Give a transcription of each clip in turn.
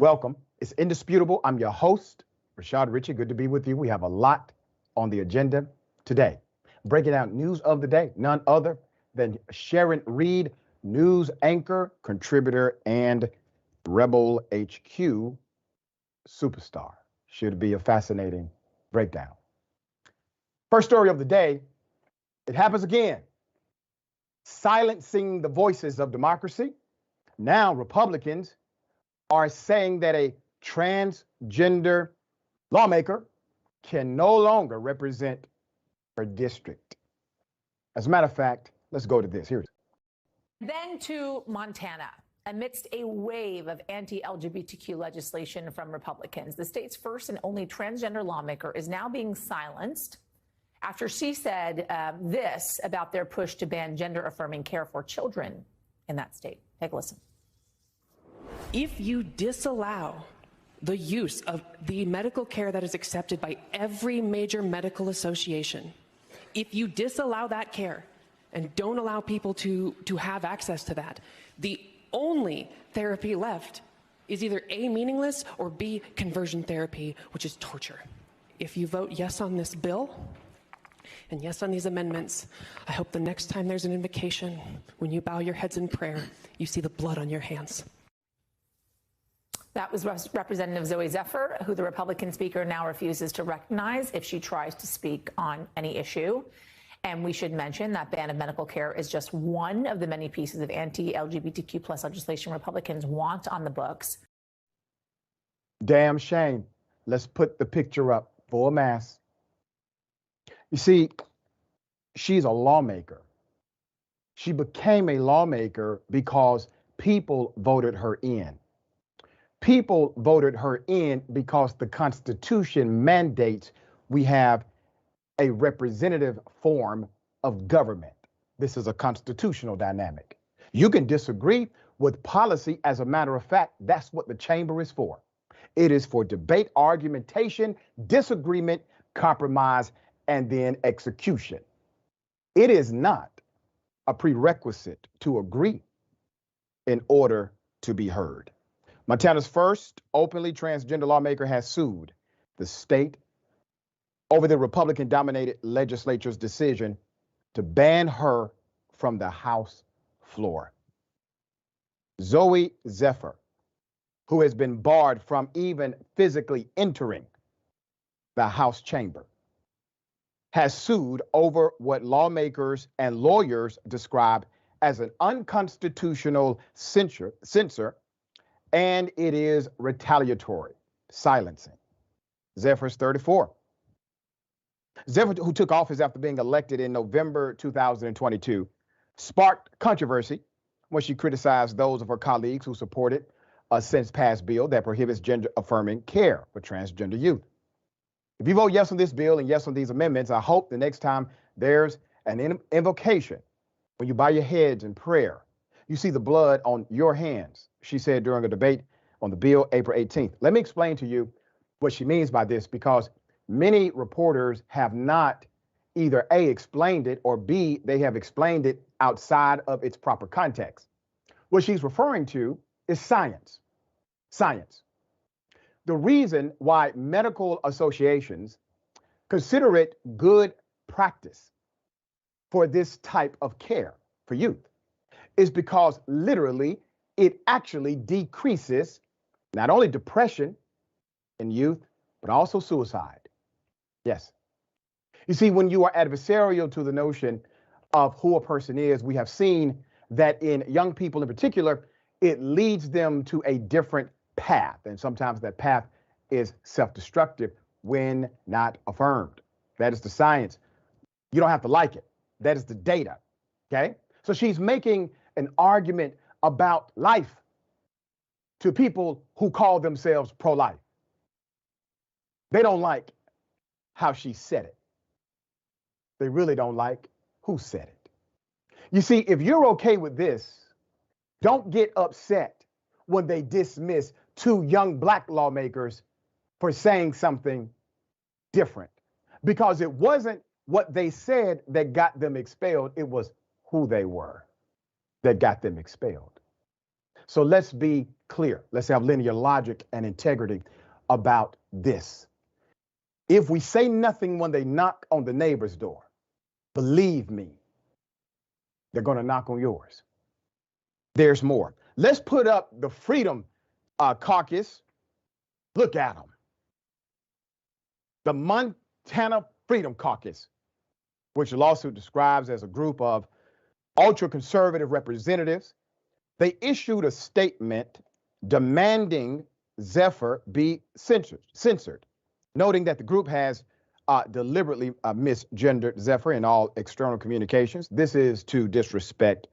Welcome. It's indisputable. I'm your host, Rashad Ritchie. Good to be with you. We have a lot on the agenda today. Breaking out news of the day, none other than Sharon Reed, news anchor, contributor, and Rebel HQ superstar. Should be a fascinating breakdown. First story of the day, it happens again. Silencing the voices of democracy. Now Republicans are saying that a transgender lawmaker can no longer represent her district. As a matter of fact, let's go to this. Here it is. Then to Montana. Amidst a wave of anti-LGBTQ legislation from Republicans, the state's first and only transgender lawmaker is now being silenced after she said this about their push to ban gender-affirming care for children in that state. Take a listen. If you disallow the use of the medical care that is accepted by every major medical association, if you disallow that care and don't allow people to have access to that, the only therapy left is either A, meaningless, or B, conversion therapy, which is torture. If you vote yes on this bill and yes on these amendments, I hope the next time there's an invocation, when you bow your heads in prayer, you see the blood on your hands. That was Representative Zooey Zephyr, who the Republican speaker now refuses to recognize if she tries to speak on any issue. And we should mention that ban of medical care is just one of the many pieces of anti-LGBTQ plus legislation Republicans want on the books. Damn shame. Let's put the picture up for mass. You see, she's a lawmaker. She became a lawmaker because people voted her in. People voted her in because the Constitution mandates we have a representative form of government. This is a constitutional dynamic. You can disagree with policy. As a matter of fact, that's what the chamber is for. It is for debate, argumentation, disagreement, compromise, and then execution. It is not a prerequisite to agree in order to be heard. Montana's first openly transgender lawmaker has sued the state over the Republican-dominated legislature's decision to ban her from the House floor. Zooey Zephyr, who has been barred from even physically entering the House chamber, has sued over what lawmakers and lawyers describe as an unconstitutional censure, and it is retaliatory, silencing. Zephyr's 34. Zephyr, who took office after being elected in November 2022, sparked controversy when she criticized those of her colleagues who supported a since-passed bill that prohibits gender-affirming care for transgender youth. If you vote yes on this bill and yes on these amendments, I hope the next time there's an invocation, when you bow your heads in prayer, you see the blood on your hands, she said during a debate on the bill April 18th. Let me explain to you what she means by this, because many reporters have not either A, explained it, or B, they have explained it outside of its proper context. What she's referring to is science. Science. The reason why medical associations consider it good practice for this type of care for youth is because literally it actually decreases not only depression in youth, but also suicide. Yes. You see, when you are adversarial to the notion of who a person is, we have seen that in young people in particular, it leads them to a different path. And sometimes that path is self-destructive when not affirmed. That is the science. You don't have to like it. That is the data. Okay? So she's making an argument about life to people who call themselves pro-life. They don't like how she said it. They really don't like who said it. You see, if you're okay with this, don't get upset when they dismiss two young black lawmakers for saying something different, because it wasn't what they said that got them expelled. It was who they were that got them expelled. So let's be clear. Let's have linear logic and integrity about this. If we say nothing when they knock on the neighbor's door, believe me, they're going to knock on yours. There's more. Let's put up the Freedom Caucus. Look at them. The Montana Freedom Caucus, which the lawsuit describes as a group of ultra-conservative representatives. They issued a statement demanding Zephyr be censored, noting that the group has deliberately misgendered Zephyr in all external communications. This is to disrespect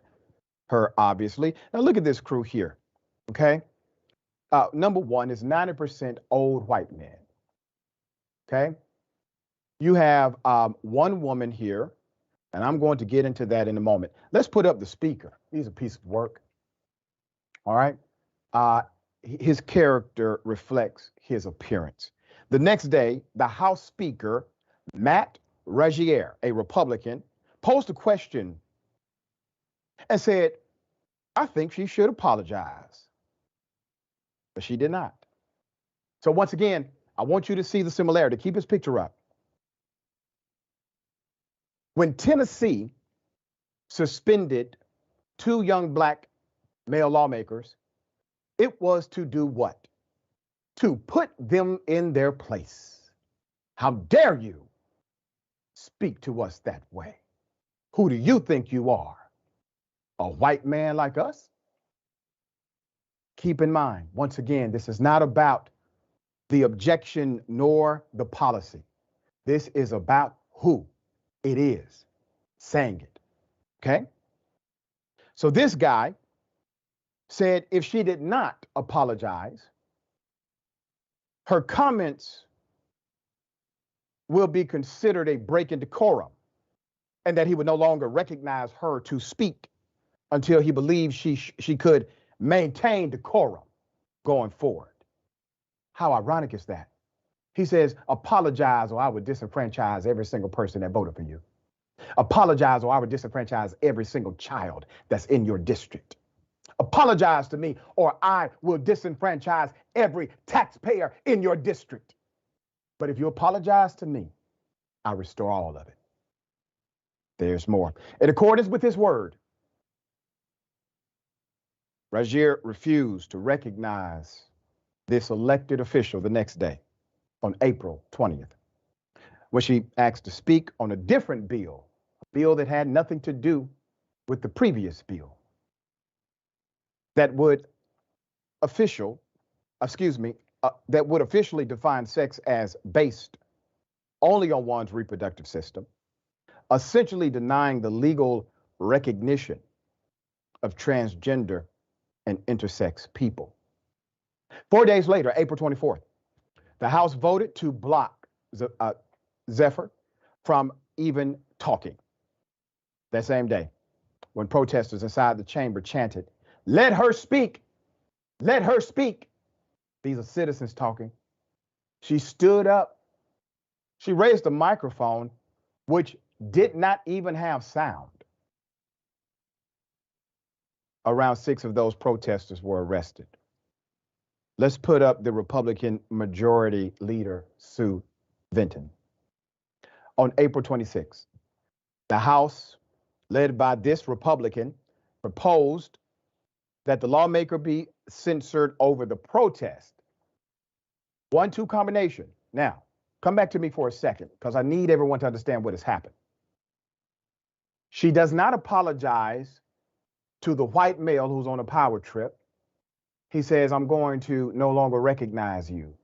her, obviously. Now look at this crew here, okay? Number one is 90% old white men, okay? You have one woman here, and I'm going to get into that in a moment. Let's put up the speaker. He's a piece of work, all right? His character reflects his appearance. The next day, the House Speaker, Matt Regier, a Republican, posed a question and said, I think she should apologize. But she did not. So once again, I want you to see the similarity. Keep his picture up. When Tennessee suspended 2 young black male lawmakers, it was to do what? To put them in their place. How dare you speak to us that way? Who do you think you are? A white man like us? Keep in mind, once again, this is not about the objection nor the policy. This is about who it is saying it, okay? So this guy said if she did not apologize, her comments will be considered a break in decorum, and that he would no longer recognize her to speak until he believed she could maintain decorum going forward. How ironic is that? He says, apologize or I would disenfranchise every single person that voted for you. Apologize or I would disenfranchise every single child that's in your district. Apologize to me or I will disenfranchise every taxpayer in your district. But if you apologize to me, I restore all of it. There's more. In accordance with his word, Regier refused to recognize this elected official the next day on April 20th, when she asked to speak on a different bill, a bill that had nothing to do with the previous bill, that would officially define sex as based only on one's reproductive system, essentially denying the legal recognition of transgender and intersex people. 4 days later, April 24th, the House voted to block Zephyr from even talking. That same day, when protesters inside the chamber chanted, "Let her speak! Let her speak!" These are citizens talking. She stood up. She raised the microphone, which did not even have sound. Around 6 of those protesters were arrested. Let's put up the Republican Majority Leader, Sue Vinton. On April 26th, the House, led by this Republican, proposed that the lawmaker be censored over the protest. 1-2 combination. Now, come back to me for a second, because I need everyone to understand what has happened. She does not apologize to the white male who's on a power trip. He says, I'm going to no longer recognize you.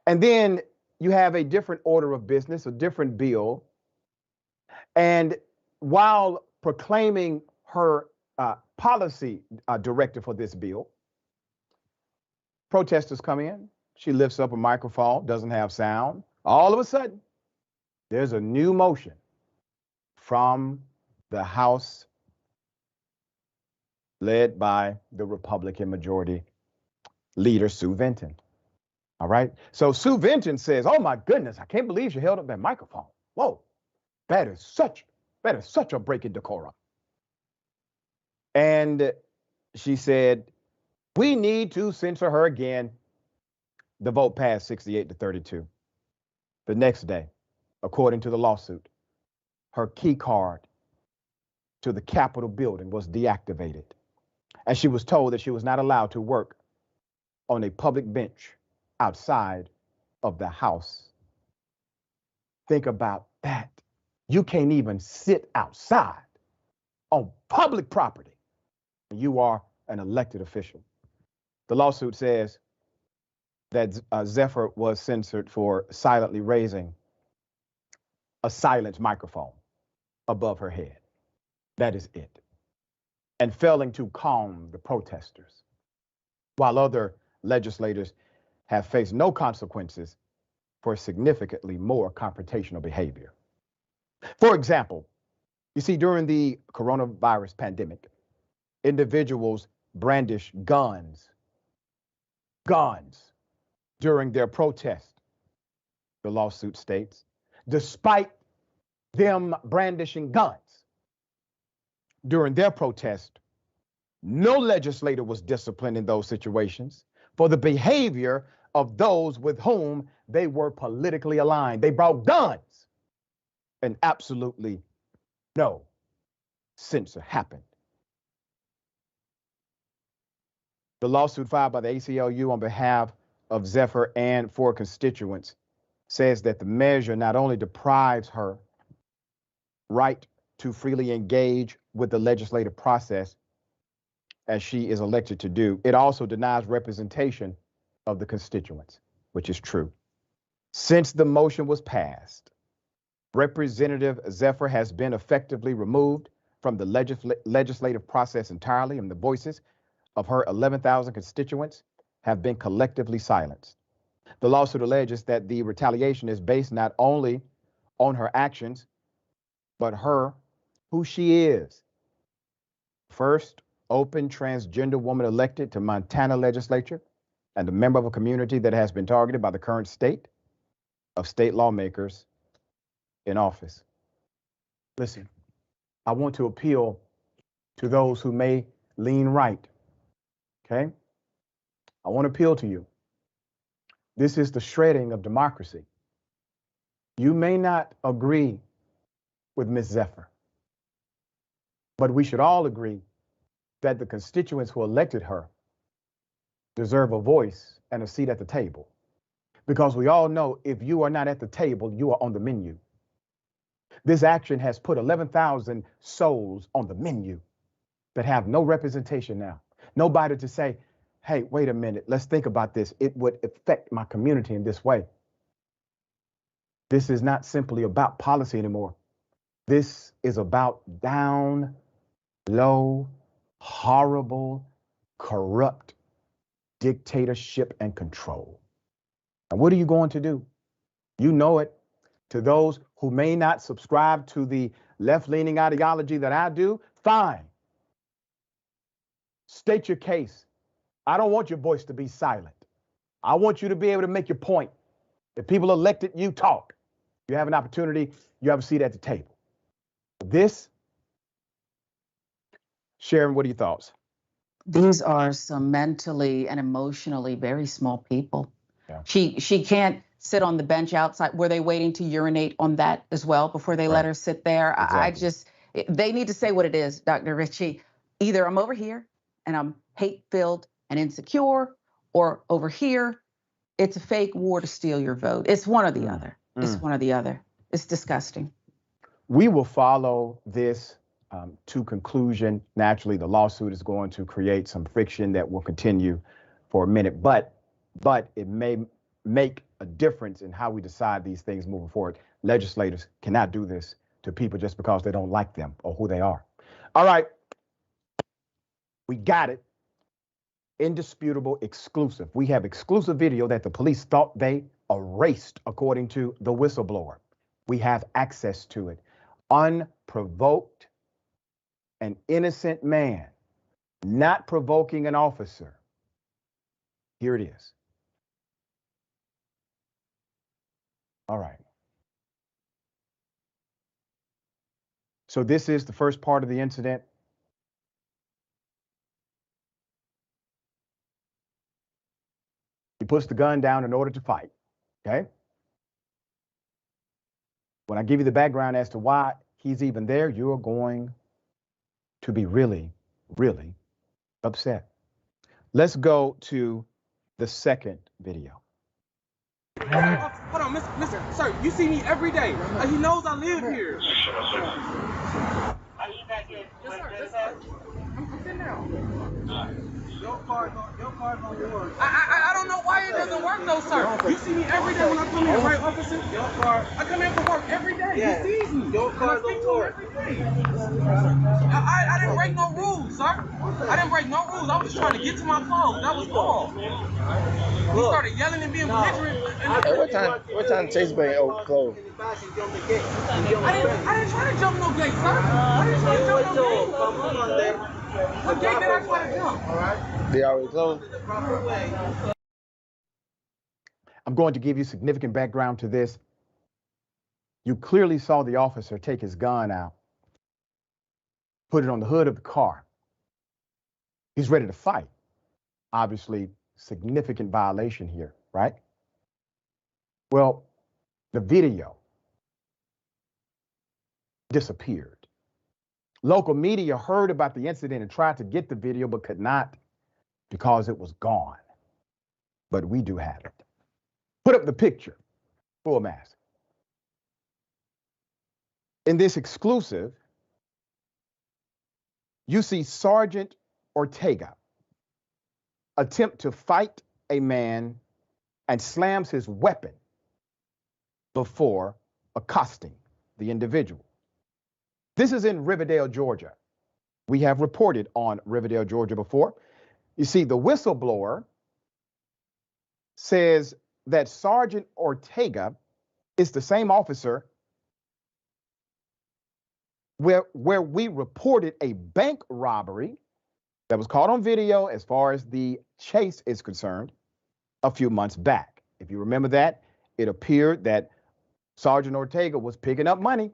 And then you have a different order of business, a different bill. And while proclaiming her policy directive for this bill, protesters come in. She lifts up a microphone, doesn't have sound. All of a sudden, there's a new motion from the House led by the Republican Majority Leader, Sue Vinton. All right. So Sue Vinton says, oh my goodness, I can't believe she held up that microphone. Whoa, that is such a break in decorum. And she said, We need to censor her again. The vote passed 68-32. The next day, according to the lawsuit, her key card to the Capitol building was deactivated, and she was told that she was not allowed to work on a public bench outside of the House. Think about that. You can't even sit outside on public property. You are an elected official. The lawsuit says that Zephyr was censored for silently raising a silent microphone above her head. That is it. And failing to calm the protesters, while other legislators have faced no consequences for significantly more confrontational behavior. For example, you see, during the coronavirus pandemic, individuals brandish guns during their protest, the lawsuit states. Despite them brandishing guns during their protest, no legislator was disciplined in those situations for the behavior of those with whom they were politically aligned. They brought guns, and absolutely no censure happened. The lawsuit filed by the ACLU on behalf of Zephyr and four constituents says that the measure not only deprives her right to freely engage with the legislative process, as she is elected to do, it also denies representation of the constituents, which is true. Since the motion was passed, Representative Zephyr has been effectively removed from the legislative process entirely, and the voices of her 11,000 constituents have been collectively silenced. The lawsuit alleges that the retaliation is based not only on her actions, but who she is. First open transgender woman elected to Montana legislature and a member of a community that has been targeted by the current state of state lawmakers in office. Listen, I want to appeal to those who may lean right, okay? I want to appeal to you. This is the shredding of democracy. You may not agree with Ms. Zephyr, but we should all agree that the constituents who elected her deserve a voice and a seat at the table. Because we all know if you are not at the table, you are on the menu. This action has put 11,000 souls on the menu that have no representation now. Nobody to say, hey, wait a minute, let's think about this. It would affect my community in this way. This is not simply about policy anymore. This is about down, low, horrible, corrupt dictatorship and control. And what are you going to do? You know it. To those who may not subscribe to the left-leaning ideology that I do, fine. State your case. I don't want your voice to be silent. I want you to be able to make your point. If people elected you, talk. You have an opportunity, you have a seat at the table. This, Sharon, what are your thoughts? These are some mentally and emotionally very small people. Yeah. She can't sit on the bench outside. Were they waiting to urinate on that as well before they let her sit there? Exactly. They need to say what it is, Dr. Ritchie. Either I'm over here and I'm hate-filled and insecure, or over here, it's a fake war to steal your vote. It's one or the other. It's one or the other. It's disgusting. We will follow this to conclusion. Naturally, the lawsuit is going to create some friction that will continue for a minute, but it may make a difference in how we decide these things moving forward. Legislators cannot do this to people just because they don't like them or who they are. All right, we got it. Indisputable, exclusive. We have exclusive video that the police thought they erased, according to the whistleblower. We have access to it. Unprovoked, an innocent man, not provoking an officer. Here it is. All right. So this is the first part of the incident. He puts the gun down in order to fight, okay? When I give you the background as to why he's even there, you're going to be really, really upset. Let's go to the second video. Hold on, Mr. Sir, you see me every day. He knows I live here. Yes, sir. I'm sitting down. Your card don't work. I don't know why it doesn't work though, sir. You see me every day when I come here, right, officer? Your card. I come here for work every day. Yeah. He sees me. Your card don't work. I didn't break no rules, sir. I didn't break no rules. I was just trying to get to my phone. That was all. He started yelling and being belligerent. Hey, what time Chase Bank closed? I didn't try to jump no gate, sir. I didn't try to jump no gate. What gate did I try to jump? All right. They already closed. I'm going to give you significant background to this. You clearly saw the officer take his gun out, put it on the hood of the car. He's ready to fight. Obviously, significant violation here, right? Well, the video disappeared. Local media heard about the incident and tried to get the video, but could not because it was gone. But we do have it. Put up the picture, full mask. In this exclusive, you see Sergeant Ortega attempt to fight a man and slams his weapon before accosting the individual. This is in Riverdale, Georgia. We have reported on Riverdale, Georgia before. You see, the whistleblower says that Sergeant Ortega is the same officer where we reported a bank robbery that was caught on video as far as the chase is concerned a few months back. If you remember that, it appeared that Sergeant Ortega was picking up money.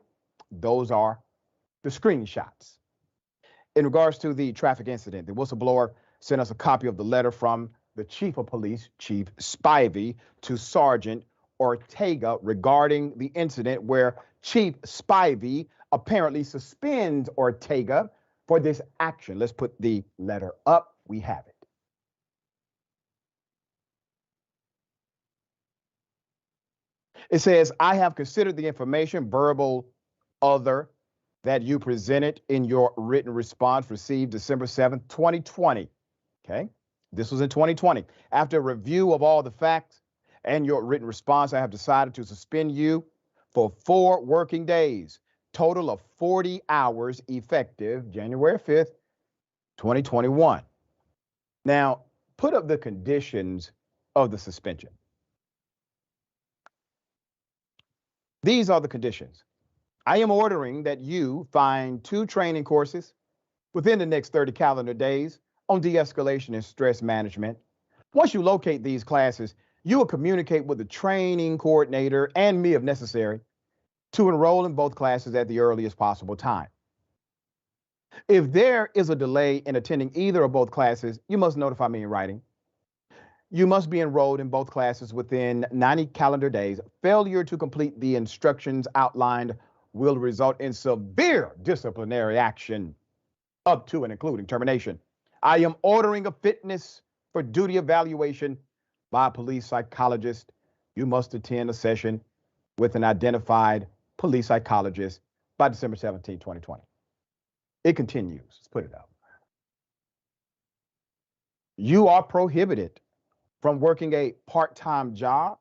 Those are the screenshots. In regards to the traffic incident, the whistleblower sent us a copy of the letter from the chief of police, Chief Spivey, to Sergeant Ortega regarding the incident where Chief Spivey apparently suspends Ortega for this action. Let's put the letter up. We have it. It says, I have considered the information, verbal, other, that you presented in your written response received December 7th, 2020. Okay, this was in 2020. After a review of all the facts and your written response, I have decided to suspend you for 4 working days, total of 40 hours effective January 5th, 2021. Now, put up the conditions of the suspension. These are the conditions. I am ordering that you find 2 training courses within the next 30 calendar days on de-escalation and stress management. Once you locate these classes, you will communicate with the training coordinator and me if necessary to enroll in both classes at the earliest possible time. If there is a delay in attending either or both classes, you must notify me in writing. You must be enrolled in both classes within 90 calendar days. Failure to complete the instructions outlined will result in severe disciplinary action, up to and including termination. I am ordering a fitness for duty evaluation by a police psychologist. You must attend a session with an identified police psychologist by December 17, 2020. It continues. Let's put it up. You are prohibited from working a part-time job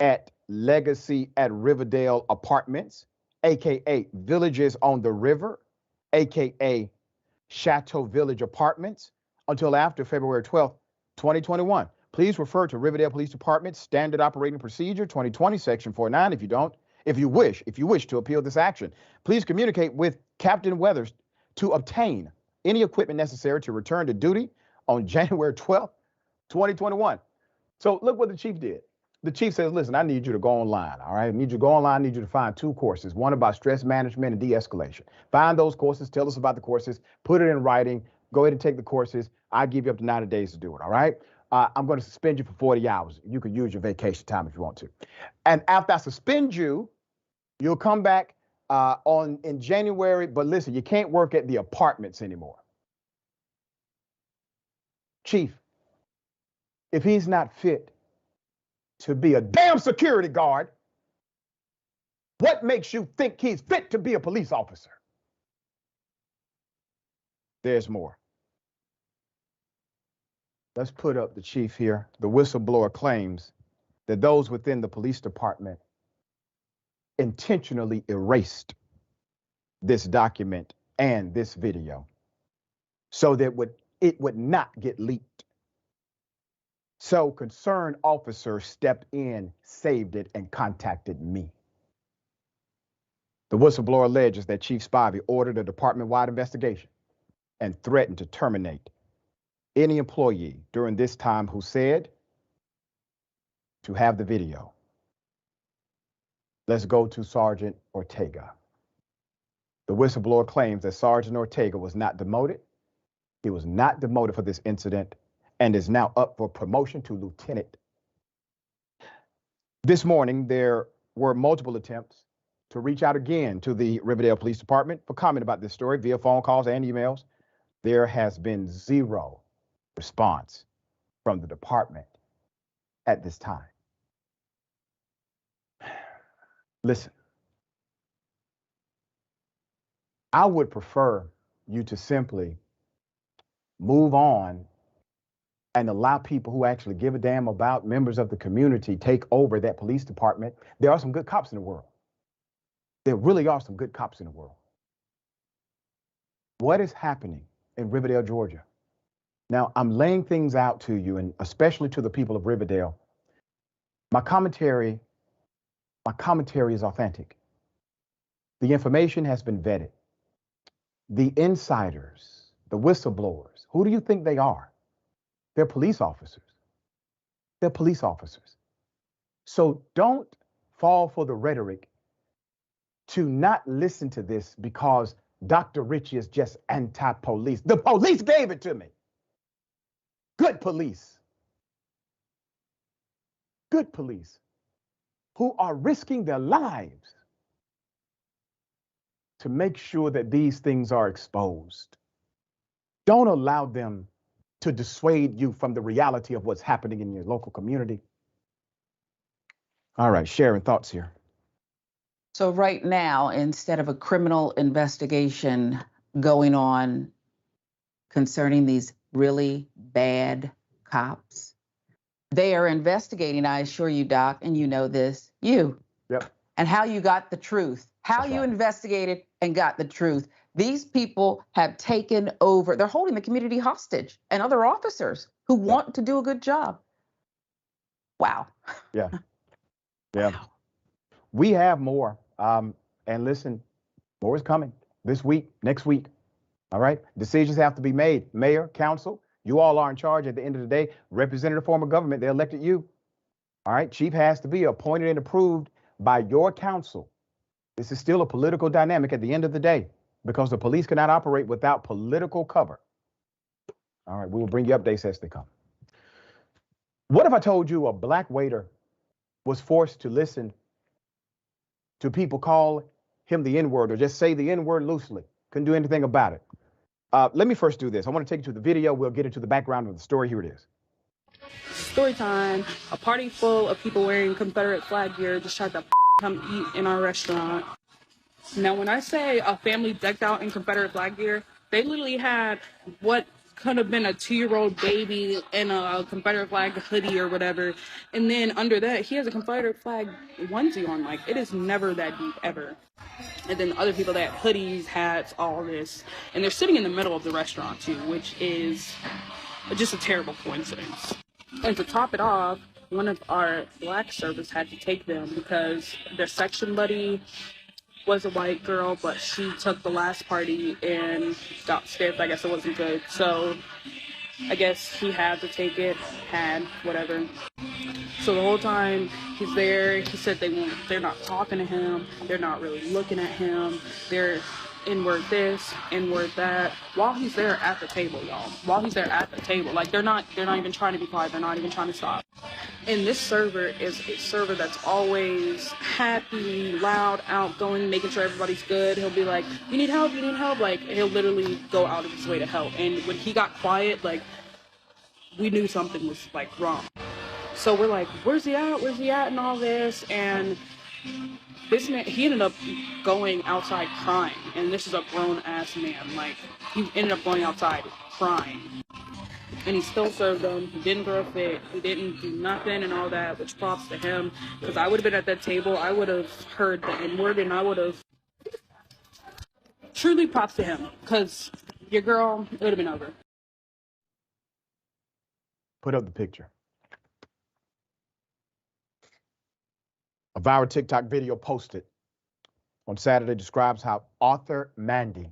at Legacy at Riverdale Apartments, aka Villages on the River, aka Chateau Village Apartments, until after February 12th, 2021. Please refer to Riverdale Police Department Standard Operating Procedure 2020, Section 49 if you wish to appeal this action. Please communicate with Captain Weathers to obtain any equipment necessary to return to duty on January 12th, 2021. So look what the chief did. The chief says, listen, I need you to go online, all right? I need you to go online, I need you to find 2 courses, one about stress management and de-escalation. Find those courses, tell us about the courses, put it in writing, go ahead and take the courses. I give you up to 90 days to do it, all right? I'm going to suspend you for 40 hours. You can use your vacation time if you want to. And after I suspend you, you'll come back in January. But listen, you can't work at the apartments anymore. Chief, if he's not fit to be a damn security guard, what makes you think he's fit to be a police officer? There's more. Let's put up the chief here. The whistleblower claims that those within the police department intentionally erased this document and this video so that it would not get leaked. So concerned officers stepped in, saved it, and contacted me. The whistleblower alleges that Chief Spivey ordered a department-wide investigation and threatened to terminate any employee during this time who said to have the video. Let's go to Sergeant Ortega. The whistleblower claims that Sergeant Ortega was not demoted. He was not demoted for this incident and is now up for promotion to lieutenant. This morning, there were multiple attempts to reach out again to the Riverdale Police Department for comment about this story via phone calls and emails. There has been zero response from the department at this time. Listen, I would prefer you to simply move on and allow people who actually give a damn about members of the community take over that police department. There are some good cops in the world. There really are some good cops in the world. What is happening in Riverdale, Georgia? Now, I'm laying things out to you, and especially to the people of Riverdale. My commentary is authentic. The information has been vetted. The insiders, the whistleblowers, who do you think they are? They're police officers. They're police officers. So don't fall for the rhetoric to not listen to this because Dr. Richie is just anti-police. The police gave it to me. Good police. Good police who are risking their lives to make sure that these things are exposed. Don't allow them to dissuade you from the reality of what's happening in your local community. All right, Sharon, thoughts here. So right now, instead of a criminal investigation going on concerning these really bad cops, they are investigating, I assure you, Doc, and you know this, you. Yep. And how you got the truth, how you investigated and got the truth. These people have taken over. They're holding the community hostage and other officers who want to do a good job. Wow. Yeah. Yeah. Wow. We have more. And listen, more is coming this week, next week. All right. Decisions have to be made. Mayor, council, you all are in charge at the end of the day. Representative form of government, they elected you. All right. Chief has to be appointed and approved by your council. This is still a political dynamic at the end of the day because the police cannot operate without political cover. All right. We will bring you updates as they come. What if I told you a black waiter was forced to listen to people call him the N-word or just say the N-word loosely? Couldn't do anything about it. Let me first do this. I want to take you to the video. We'll get into the background of the story. Here it is. Story time. A party full of people wearing Confederate flag gear just tried to come eat in our restaurant. Now, when I say a family decked out in Confederate flag gear, they literally had what could have been a 2-year-old baby in a Confederate flag hoodie or whatever. And then under that, he has a Confederate flag onesie on. Like, it is never that deep, ever. And then other people that had hoodies, hats, all this. And they're sitting in the middle of the restaurant, too, which is just a terrible coincidence. And to top it off, one of our black servers had to take them because their section buddy was a white girl, but she took the last party and got stiff. I guess it wasn't good. So I guess he had to take it, whatever. So the whole time he's there, he said they're not talking to him. They're not really looking at him. They're N-word this, N-word that, while he's there at the table, y'all. While he's there at the table. Like, they're not even trying to be quiet. They're not even trying to stop. And this server is a server that's always happy, loud, outgoing, making sure everybody's good. He'll be like, you need help, you need help. Like, he'll literally go out of his way to help. And when he got quiet, like, we knew something was, like, wrong. So we're like, where's he at? Where's he at? And all this. And this man, he ended up going outside crying. And this is a grown-ass man. Like, he ended up going outside crying. And he still served them. He didn't throw a fit. He didn't do nothing and all that, which props to him. Because I would have been at that table. I would have heard the N-word and I would have... Truly props to him. Because your girl, it would have been over. Put up the picture. A viral TikTok video posted on Saturday describes how Arthur Mandy,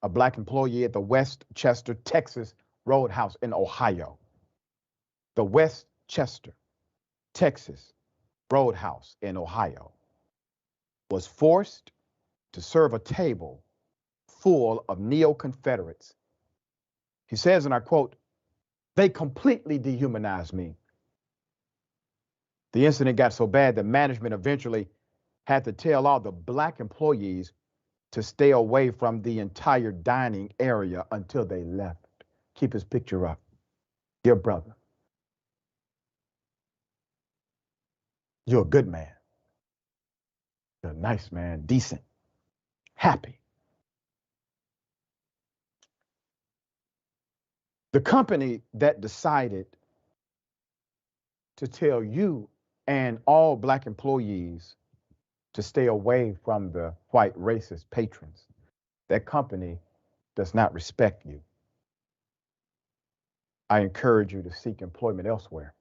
a black employee at the Westchester, Texas Roadhouse in Ohio, the Westchester, Texas Roadhouse in Ohio, was forced to serve a table full of neo-Confederates. He says, and I quote, "They completely dehumanized me." The incident got so bad that management eventually had to tell all the black employees to stay away from the entire dining area until they left. Keep his picture up. Dear brother, you're a good man. You're a nice man, decent, happy. The company that decided to tell you and all black employees to stay away from the white racist patrons, that company does not respect you. I encourage you to seek employment elsewhere.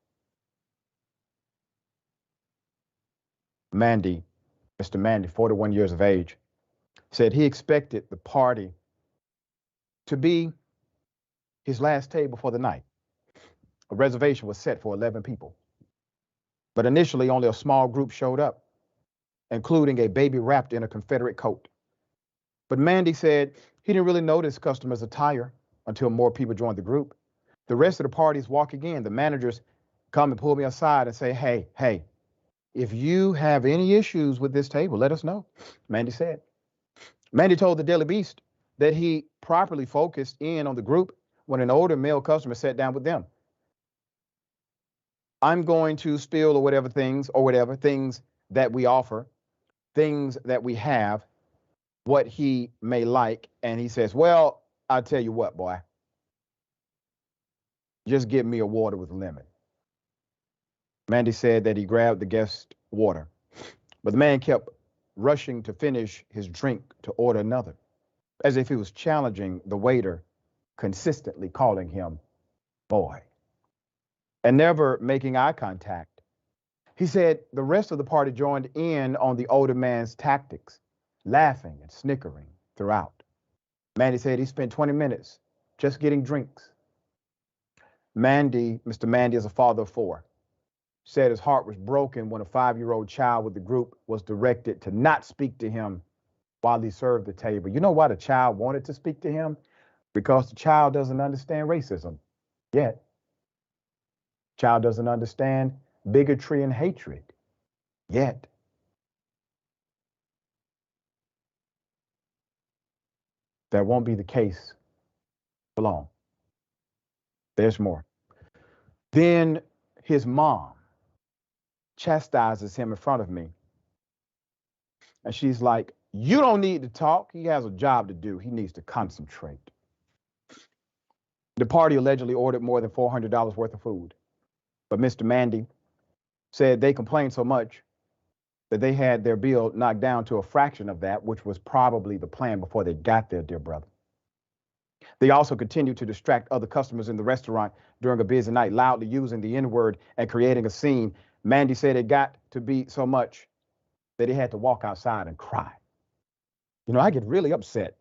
Mandy, Mr. Mandy, 41 years of age, said he expected the party to be his last table for the night. A reservation was set for 11 people. But initially, only a small group showed up, including a baby wrapped in a Confederate coat. But Mandy said he didn't really notice customers' attire until more people joined the group. The rest of the parties walking in, the managers come and pull me aside and say, hey, if you have any issues with this table, let us know, Mandy said. Mandy told the Daily Beast that he properly focused in on the group when an older male customer sat down with them. I'm going to spill or whatever things that we offer, things that we have, what he may like. And he says, well, I'll tell you what, boy, just give me a water with lemon. Mandy said that he grabbed the guest water, but the man kept rushing to finish his drink to order another, as if he was challenging the waiter, consistently calling him boy, and never making eye contact. He said the rest of the party joined in on the older man's tactics, laughing and snickering throughout. Mandy said he spent 20 minutes just getting drinks. Mr. Mandy is a father of 4. Said his heart was broken when a 5-year-old child with the group was directed to not speak to him while he served the table. You know why the child wanted to speak to him? Because the child doesn't understand racism yet. Child doesn't understand bigotry and hatred yet. That won't be the case for long. There's more. Then his mom chastises him in front of me. And she's like, you don't need to talk. He has a job to do. He needs to concentrate. The party allegedly ordered more than $400 worth of food. But Mr. Mandy said they complained so much that they had their bill knocked down to a fraction of that, which was probably the plan before they got there, dear brother. They also continued to distract other customers in the restaurant during a busy night, loudly using the N-word and creating a scene. Mandy said it got to be so much that he had to walk outside and cry. You know, I get really upset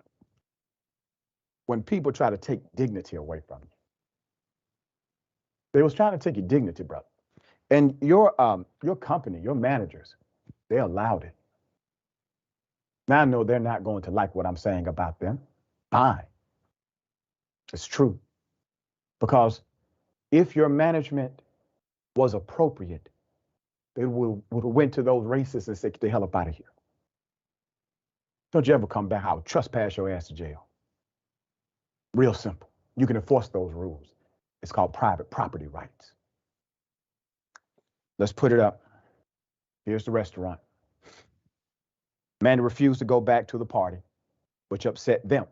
when people try to take dignity away from you. They was trying to take your dignity, brother. And your company, your managers, they allowed it. Now I know they're not going to like what I'm saying about them. Fine. It's true. Because if your management was appropriate, they would have went to those racists and said, get the hell up out of here. Don't you ever come back, I'll trespass your ass to jail. Real simple. You can enforce those rules. It's called private property rights. Let's put it up. Here's the restaurant. Mandy refused to go back to the party, which upset them.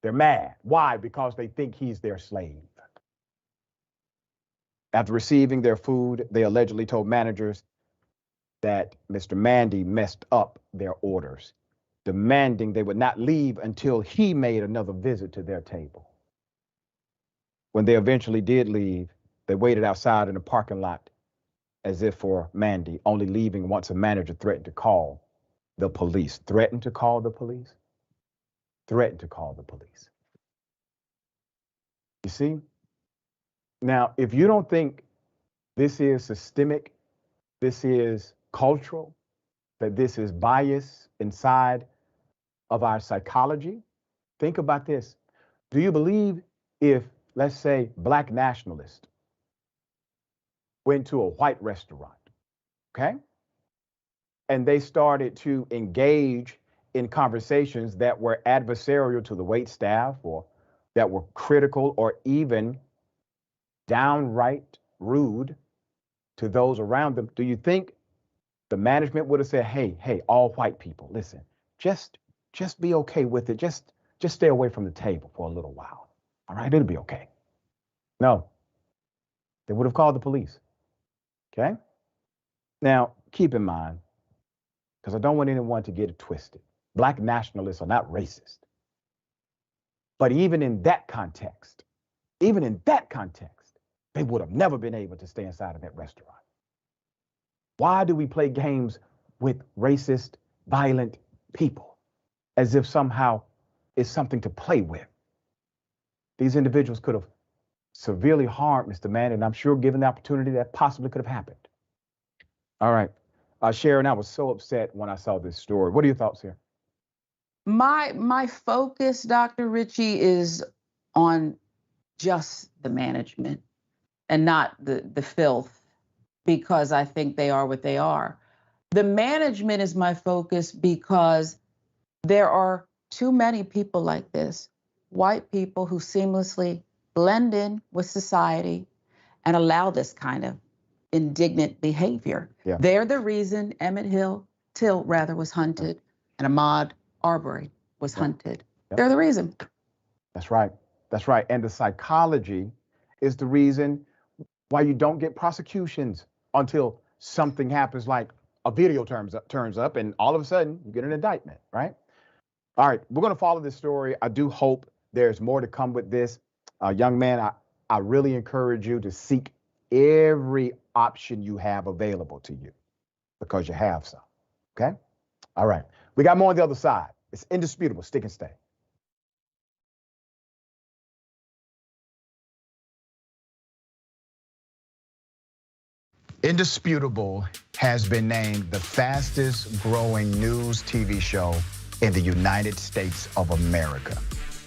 They're mad. Why? Because they think he's their slave. After receiving their food, they allegedly told managers that Mr. Mandy messed up their orders, demanding they would not leave until he made another visit to their table. When they eventually did leave, they waited outside in the parking lot as if for Mandy, only leaving once a manager threatened to call the police. Threatened to call the police? Threatened to call the police. You see? Now, if you don't think this is systemic, this is cultural, that this is bias inside of our psychology, think about this. Do you believe if, let's say, black nationalists went to a white restaurant, okay? And they started to engage in conversations that were adversarial to the wait staff or that were critical or even downright rude to those around them, do you think the management would have said, hey, all white people, listen, just be okay with it. Just stay away from the table for a little while. All right, it'll be okay. No, they would have called the police. Okay? Now, keep in mind, because I don't want anyone to get it twisted. Black nationalists are not racist. But even in that context, they would have never been able to stay inside of that restaurant. Why do we play games with racist, violent people as if somehow it's something to play with? These individuals could have severely harmed Mr. Mann, and I'm sure given the opportunity that possibly could have happened. All right. Sharon, I was so upset when I saw this story. What are your thoughts here? My focus, Dr. Ritchie, is on just the management and not the filth, because I think they are what they are. The management is my focus because there are too many people like this, white people who seamlessly blend in with society and allow this kind of indignant behavior. Yeah. They're the reason Emmett Till was hunted and Ahmaud Arbery was hunted. Yeah. They're the reason. That's right. That's right. And the psychology is the reason why you don't get prosecutions until something happens, like a video turns up and all of a sudden you get an indictment, right? All right, we're going to follow this story. I do hope there's more to come with this. Young man, I really encourage you to seek every option you have available to you, because you have some, okay? All right, we got more on the other side. It's indisputable. Stick and stay. Indisputable has been named the fastest growing news TV show in the United States of America,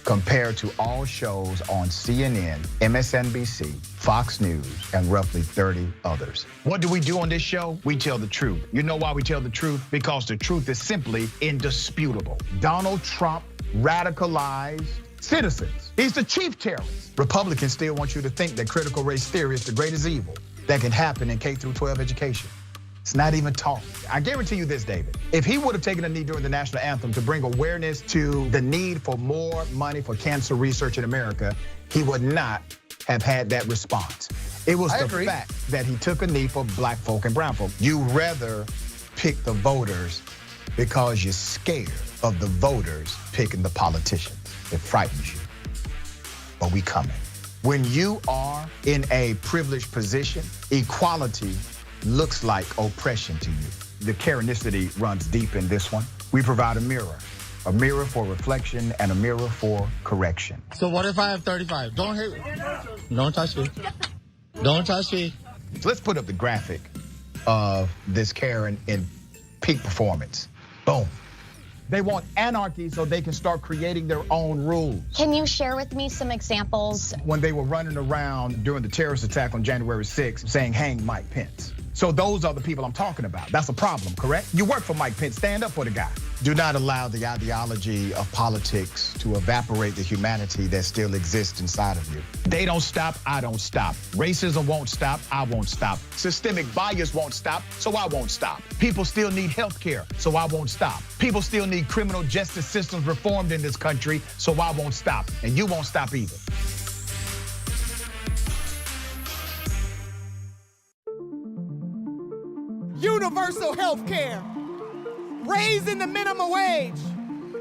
compared to all shows on CNN, MSNBC, Fox News, and roughly 30 others. What do we do on this show? We tell the truth. You know why we tell the truth? Because the truth is simply indisputable. Donald Trump radicalized citizens. He's the chief terrorist. Republicans still want you to think that critical race theory is the greatest evil that can happen in K-12 education. It's not even taught. I guarantee you this, David. If he would have taken a knee during the national anthem to bring awareness to the need for more money for cancer research in America, he would not have had that response. It was the fact that he took a knee for black folk and brown folk. You rather pick the voters because you're scared of the voters picking the politicians. It frightens you. But we coming. When you are in a privileged position, equality looks like oppression to you. The Karenicity runs deep in this one. We provide a mirror for reflection and a mirror for correction. So what if I have 35? Don't hit me. Don't touch me. Don't touch me. So let's put up the graphic of this Karen in peak performance. Boom. They want anarchy so they can start creating their own rules. Can you share with me some examples? When they were running around during the terrorist attack on January 6th saying, hang Mike Pence. So those are the people I'm talking about. That's a problem, correct? You work for Mike Pence, stand up for the guy. Do not allow the ideology of politics to evaporate the humanity that still exists inside of you. They don't stop, I don't stop. Racism won't stop, I won't stop. Systemic bias won't stop, so I won't stop. People still need health care, so I won't stop. People still need criminal justice systems reformed in this country, so I won't stop. And you won't stop either. Universal health care, raising the minimum wage,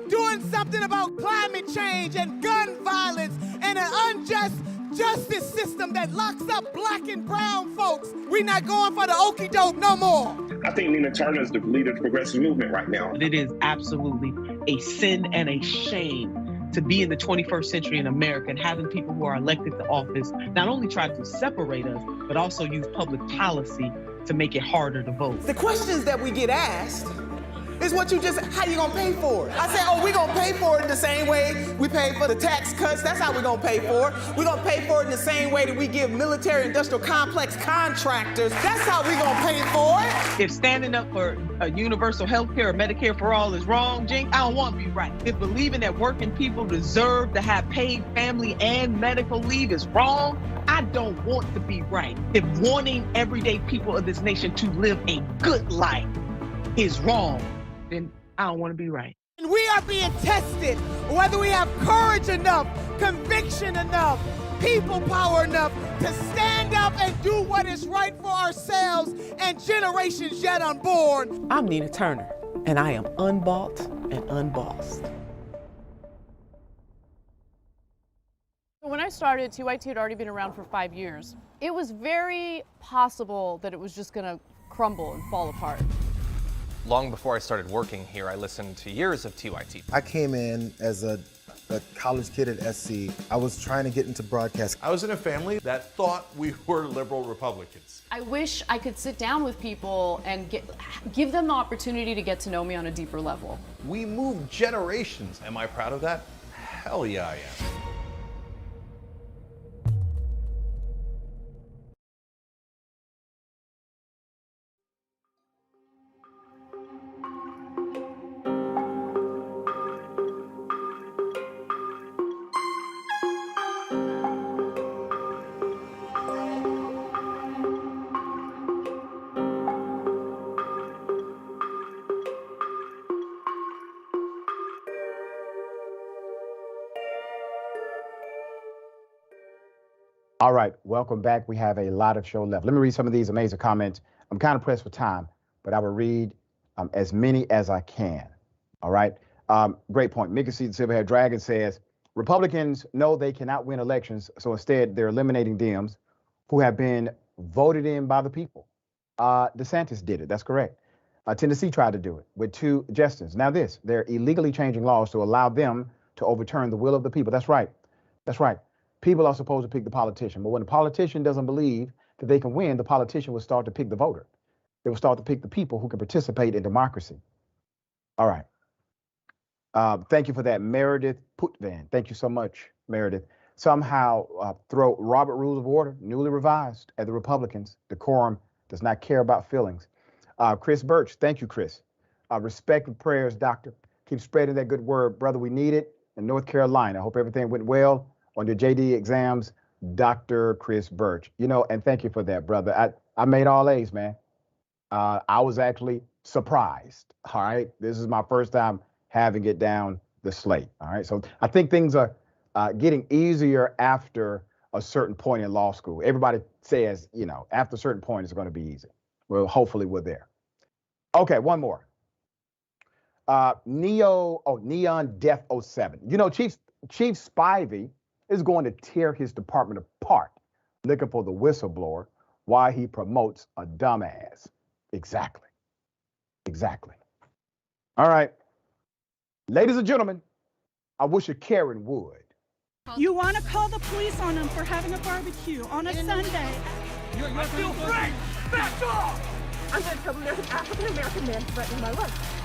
doing something about climate change and gun violence and an unjust justice system that locks up black and brown folks. We're not going for the okie doke no more. I think Nina Turner is the leader of the progressive movement right now. It is absolutely a sin and a shame to be in the 21st century in America and having people who are elected to office not only try to separate us, but also use public policy to make it harder to vote. The questions that we get asked is how you gonna pay for it? I say, oh, we gonna pay for it the same way we pay for the tax cuts. That's how we gonna pay for it. We gonna pay for it in the same way that we give military industrial complex contractors. That's how we gonna pay for it. If standing up for a universal health care or Medicare for all is wrong, Jink, I don't want to be right. If believing that working people deserve to have paid family and medical leave is wrong, I don't want to be right. If wanting everyday people of this nation to live a good life is wrong, then I don't want to be right. And we are being tested whether we have courage enough, conviction enough, people power enough to stand up and do what is right for ourselves and generations yet unborn. I'm Nina Turner, and I am unbought and unbossed. When I started, TYT had already been around for 5 years. It was very possible that it was just gonna crumble and fall apart. Long before I started working here, I listened to years of TYT. I came in as a college kid at SC. I was trying to get into broadcast. I was in a family that thought we were liberal Republicans. I wish I could sit down with people and give them the opportunity to get to know me on a deeper level. We moved generations. Am I proud of that? Hell yeah, I am. All right, welcome back. We have a lot of show left. Let me read some of these amazing comments. I'm kind of pressed for time, but I will read as many as I can. All right, great point. Mickey C. Silverhead Dragon says, Republicans know they cannot win elections, so instead they're eliminating Dems who have been voted in by the people. DeSantis did it, that's correct. Tennessee tried to do it with 2 justices. Now they're illegally changing laws to allow them to overturn the will of the people. That's right, that's right. People are supposed to pick the politician, but when the politician doesn't believe that they can win, the politician will start to pick the voter. They will start to pick the people who can participate in democracy. All right. Thank you for that, Meredith Putvan. Thank you so much, Meredith. Somehow throw Robert Rules of Order, newly revised, at the Republicans. Decorum does not care about feelings. Chris Birch, thank you, Chris. Respect and prayers, doctor. Keep spreading that good word, brother. We need it in North Carolina. I hope everything went well on your JD exams, Dr. Chris Birch. You know, and thank you for that, brother. I made all A's, man. I was actually surprised. All right. This is my first time having it down the slate. All right. So I think things are getting easier after a certain point in law school. Everybody says, you know, after a certain point, it's going to be easy. Well, hopefully we're there. Okay. One more. Neon Death 07. You know, Chief Spivey is going to tear his department apart, looking for the whistleblower while he promotes a dumbass. Exactly. Exactly. All right. Ladies and gentlemen, I wish a Karen would. You want to call the police on them for having a barbecue on a Sunday. I feel free! Back off! I'm going to tell African-American man threatening my life.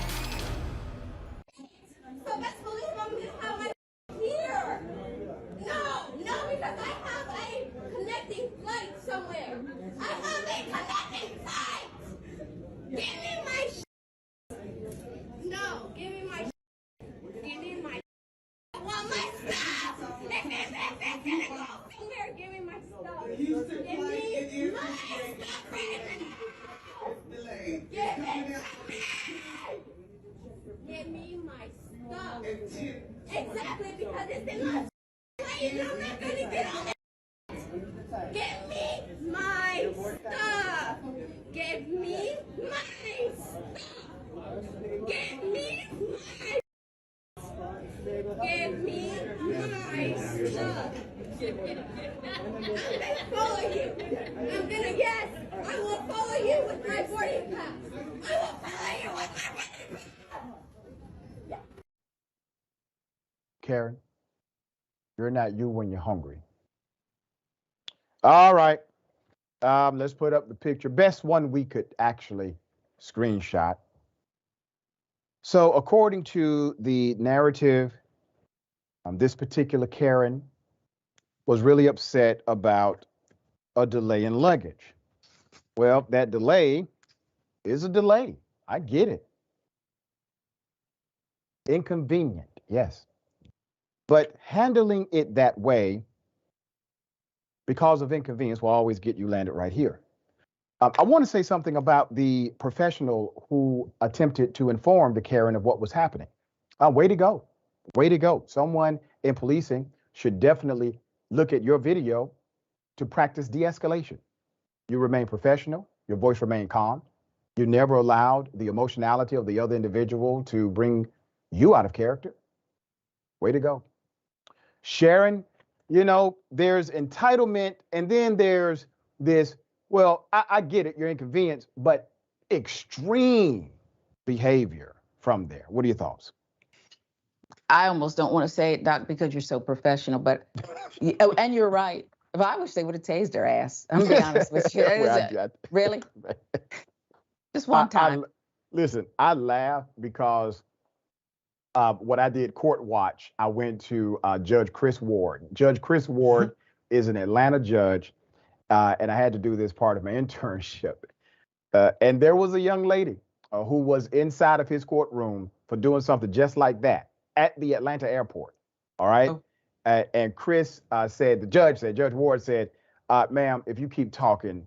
Give me my No, give me my Give me my I want my stuff. Come here, give me my stuff. Give me my stuff. Give me my stuff. Exactly, because it's in my and I'm not gonna get on it. Give me my stuff. Give me my stuff. Give me my Give me my stuff. I'm gonna follow you. Yes, I will follow you with my boarding pass. I will follow you with my boarding pass. Karen, you're not you when you're hungry. All right. Let's put up the picture. Best one we could actually screenshot. So according to the narrative, this particular Karen was really upset about a delay in luggage. Well, that delay is a delay. I get it. Inconvenient, yes. But handling it that way because of inconvenience will always get you landed right here. I want to say something about the professional who attempted to inform the Karen of what was happening. Way to go. Way to go. Someone in policing should definitely look at your video to practice de-escalation. You remain professional. Your voice remained calm. You never allowed the emotionality of the other individual to bring you out of character. Way to go. Sharon, you know, there's entitlement and then there's this, well, I get it, you're inconvenienced, but extreme behavior from there. What are your thoughts? I almost don't want to say it, Doc, because you're so professional, but, and you're right. If I wish they would have tased her ass. I'm being honest with you. Really? Just one time. Listen, I laugh because when I did Court Watch, I went to Judge Chris Ward. Judge Chris Ward is an Atlanta judge, and I had to do this part of my internship. And there was a young lady who was inside of his courtroom for doing something just like that at the Atlanta airport. All right. Oh. And Chris said, Judge Ward said, ma'am, if you keep talking,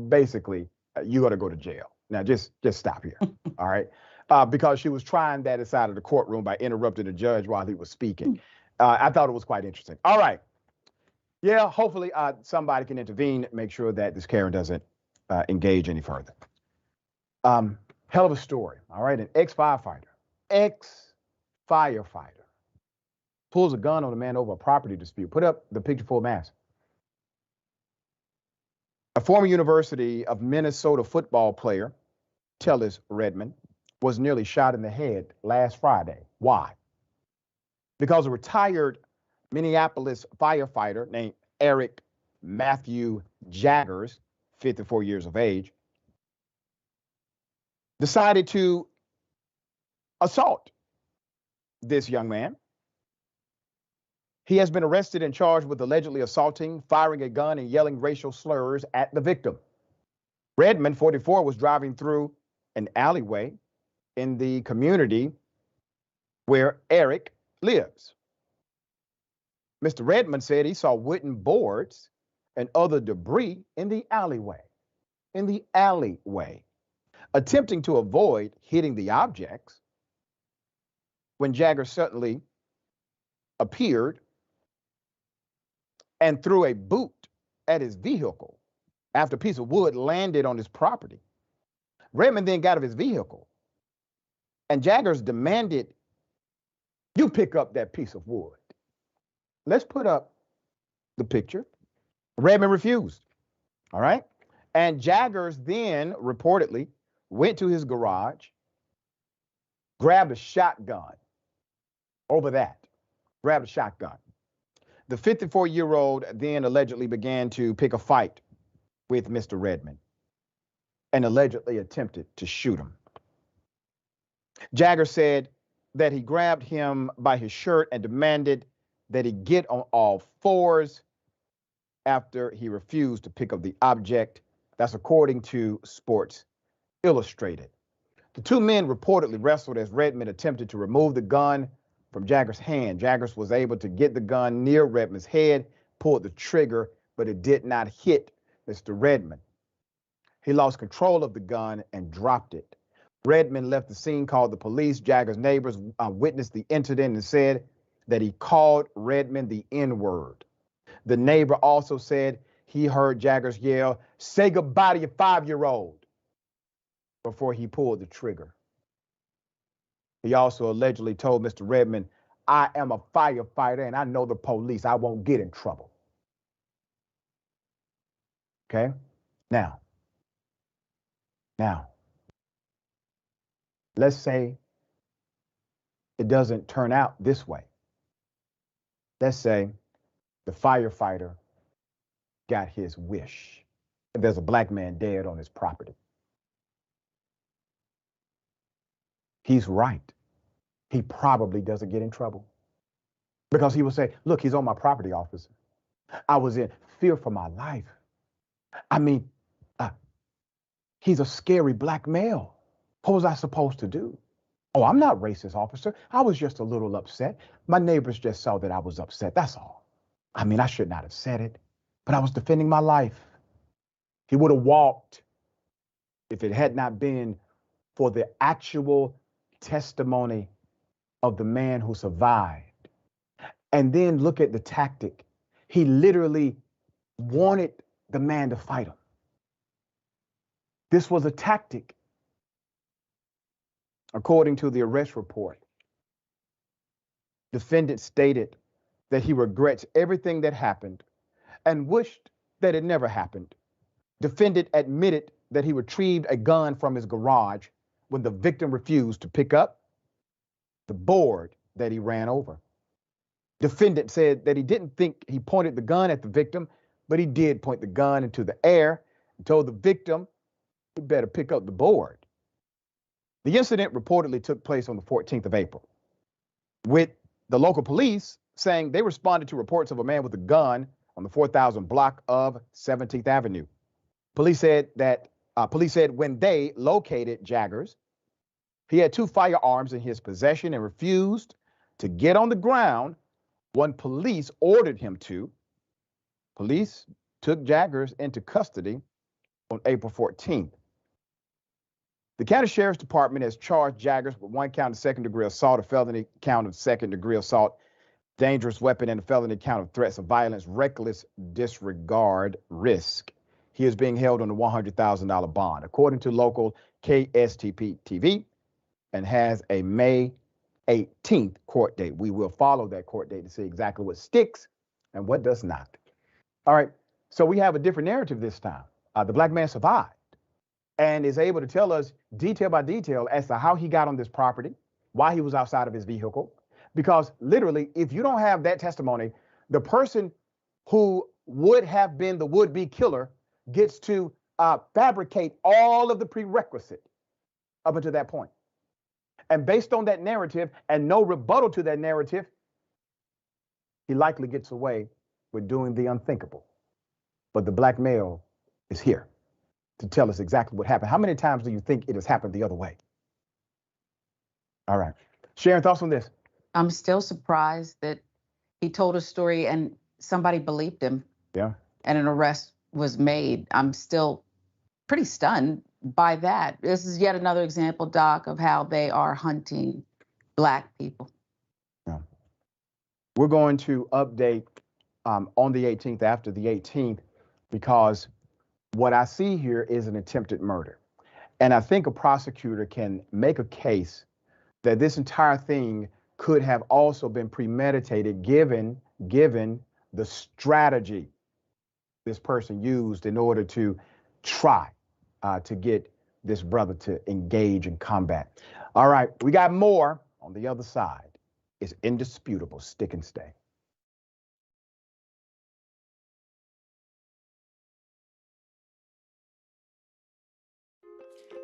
basically, you got to go to jail. Now, just stop here. All right. Because she was trying that inside of the courtroom by interrupting the judge while he was speaking. I thought it was quite interesting. All right. Yeah, hopefully somebody can intervene, make sure that this Karen doesn't engage any further. Hell of a story. All right. An ex-firefighter pulls a gun on a man over a property dispute. Put up the picture full mass. A former University of Minnesota football player, Tellis Redmond, was nearly shot in the head last Friday. Why? Because a retired Minneapolis firefighter named Eric Matthew Jaggers, 54 years of age, decided to assault this young man. He has been arrested and charged with allegedly assaulting, firing a gun, and yelling racial slurs at the victim. Redmond, 44, was driving through an alleyway in the community where Eric lives. Mr. Redmond said he saw wooden boards and other debris in the alleyway. Attempting to avoid hitting the objects, when Jagger suddenly appeared and threw a boot at his vehicle after a piece of wood landed on his property. Redmond then got out of his vehicle, and Jaggers demanded, "You pick up that piece of wood." Let's put up the picture. Redmond refused, all right? And Jaggers then reportedly went to his garage, grabbed a shotgun over that, grabbed a shotgun. The 54-year-old then allegedly began to pick a fight with Mr. Redmond and allegedly attempted to shoot him. Jagger said that he grabbed him by his shirt and demanded that he get on all fours after he refused to pick up the object. That's according to Sports Illustrated. The two men reportedly wrestled as Redmond attempted to remove the gun from Jaggers' hand. Jaggers was able to get the gun near Redmond's head, pulled the trigger, but it did not hit Mr. Redmond. He lost control of the gun and dropped it. Redmond left the scene, called the police. Jaggers' neighbors witnessed the incident and said that he called Redmond the N-word. The neighbor also said he heard Jaggers yell, "Say goodbye to your 5-year-old," before he pulled the trigger. He also allegedly told Mr. Redmond, "I am a firefighter and I know the police. I won't get in trouble." Okay? Now, let's say it doesn't turn out this way. Let's say the firefighter got his wish and there's a black man dead on his property. He's right. He probably doesn't get in trouble because he will say, "Look, he's on my property, officer. I was in fear for my life. I mean, he's a scary black male. What was I supposed to do? Oh, I'm not racist, officer. I was just a little upset. My neighbors just saw that I was upset. That's all. I mean, I should not have said it, but I was defending my life." He would have walked if it had not been for the actual testimony of the man who survived. And then look at the tactic. He literally wanted the man to fight him. This was a tactic. According to the arrest report, defendant stated that he regrets everything that happened and wished that it never happened. Defendant admitted that he retrieved a gun from his garage when the victim refused to pick up the board that he ran over. Defendant said that he didn't think he pointed the gun at the victim, but he did point the gun into the air and told the victim he better pick up the board. The incident reportedly took place on the 14th of April, with the local police saying they responded to reports of a man with a gun on the 4000 block of 17th Avenue. Police said when they located Jaggers, he had 2 firearms in his possession and refused to get on the ground when police ordered him to. Police took Jaggers into custody on April 14th. The county sheriff's department has charged Jaggers with 1 count of second-degree assault, a felony count of second-degree assault, dangerous weapon, and a felony count of threats of violence, reckless disregard, risk. He is being held on a $100,000 bond, according to local KSTP TV, and has a May 18th court date. We will follow that court date to see exactly what sticks and what does not. All right, so we have a different narrative this time. The black man survived and is able to tell us detail by detail as to how he got on this property, why he was outside of his vehicle. Because literally, if you don't have that testimony, the person who would have been the would-be killer gets to fabricate all of the prerequisite up until that point. And based on that narrative and no rebuttal to that narrative, he likely gets away with doing the unthinkable. But the black male is here to tell us exactly what happened. How many times do you think it has happened the other way? All right. Sharon, thoughts on this? I'm still surprised that he told a story and somebody believed him. Yeah. And an arrest was made. I'm still pretty stunned by that. This is yet another example, Doc, of how they are hunting Black people. Yeah. We're going to update on the 18th, after the 18th, because what I see here is an attempted murder. And I think a prosecutor can make a case that this entire thing could have also been premeditated given the strategy this person used in order to try to get this brother to engage in combat. All right, we got more on the other side. It's indisputable. Stick and stay.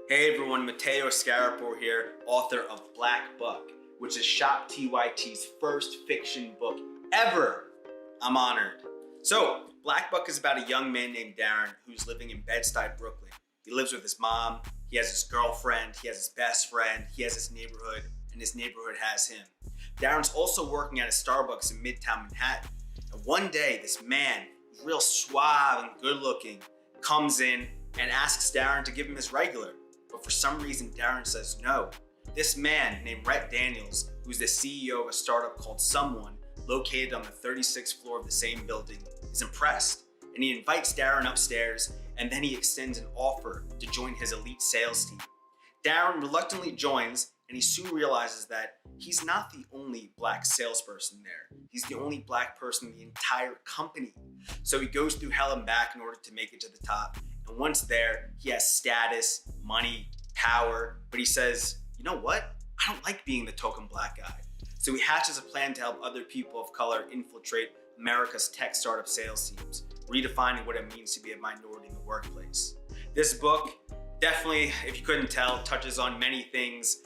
Hey everyone, Mateo Scarapo here, author of Black Buck, which is Shop TYT's first fiction book ever. I'm honored. So, Black Buck is about a young man named Darren who's living in Bed-Stuy, Brooklyn. He lives with his mom, He has his girlfriend, he has his best friend, he has his neighborhood, and his neighborhood has him. Darren's also working at a Starbucks in Midtown Manhattan. And one day, this man, who's real suave and good looking, comes in and asks Darren to give him his regular. But for some reason, Darren says no. This man named Rhett Daniels, who's the CEO of a startup called Someone, located on the 36th floor of the same building, is impressed. And he invites Darren upstairs, and then he extends an offer to join his elite sales team. Darren reluctantly joins, and he soon realizes that he's not the only black salesperson there. He's the only black person in the entire company. So he goes through hell and back in order to make it to the top. And once there, he has status, money, power, but he says, you know what? I don't like being the token black guy. So he hatches a plan to help other people of color infiltrate America's tech startup sales teams, redefining what it means to be a minority in the workplace. This book definitely, if you couldn't tell, touches on many things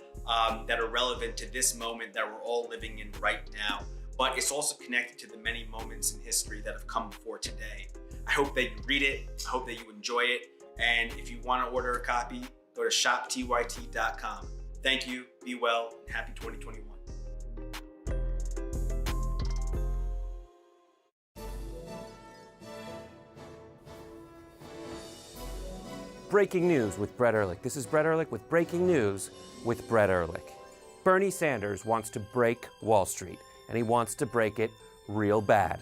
that are relevant to this moment that we're all living in right now, but it's also connected to the many moments in history that have come before today. I hope that you read it, I hope that you enjoy it, and if you want to order a copy, go to shoptyt.com. Thank you, be well, and happy 2021. Breaking news with Brett Ehrlich. This is Brett Ehrlich with breaking news with Brett Ehrlich. Bernie Sanders wants to break Wall Street, and he wants to break it real bad.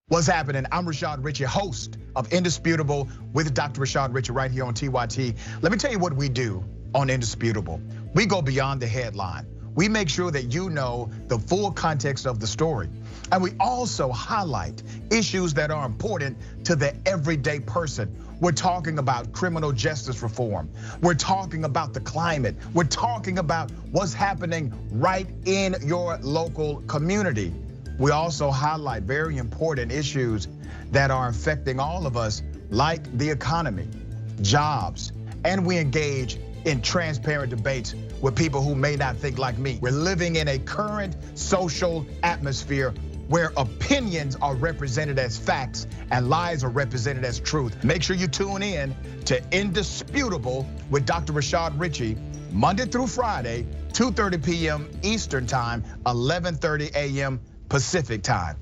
What's happening? I'm Rashad Richey, host of Indisputable with Dr. Rashad Richey right here on TYT. Let me tell you what we do on Indisputable. We go beyond the headline. We make sure that you know the full context of the story. And we also highlight issues that are important to the everyday person. We're talking about criminal justice reform. We're talking about the climate. We're talking about what's happening right in your local community. We also highlight very important issues that are affecting all of us, like the economy, jobs, and we engage in transparent debates with people who may not think like me. We're living in a current social atmosphere where opinions are represented as facts and lies are represented as truth. Make sure you tune in to Indisputable with Dr. Rashad Richey, Monday through Friday, 2:30 p.m. Eastern Time, 11:30 a.m. Pacific Time.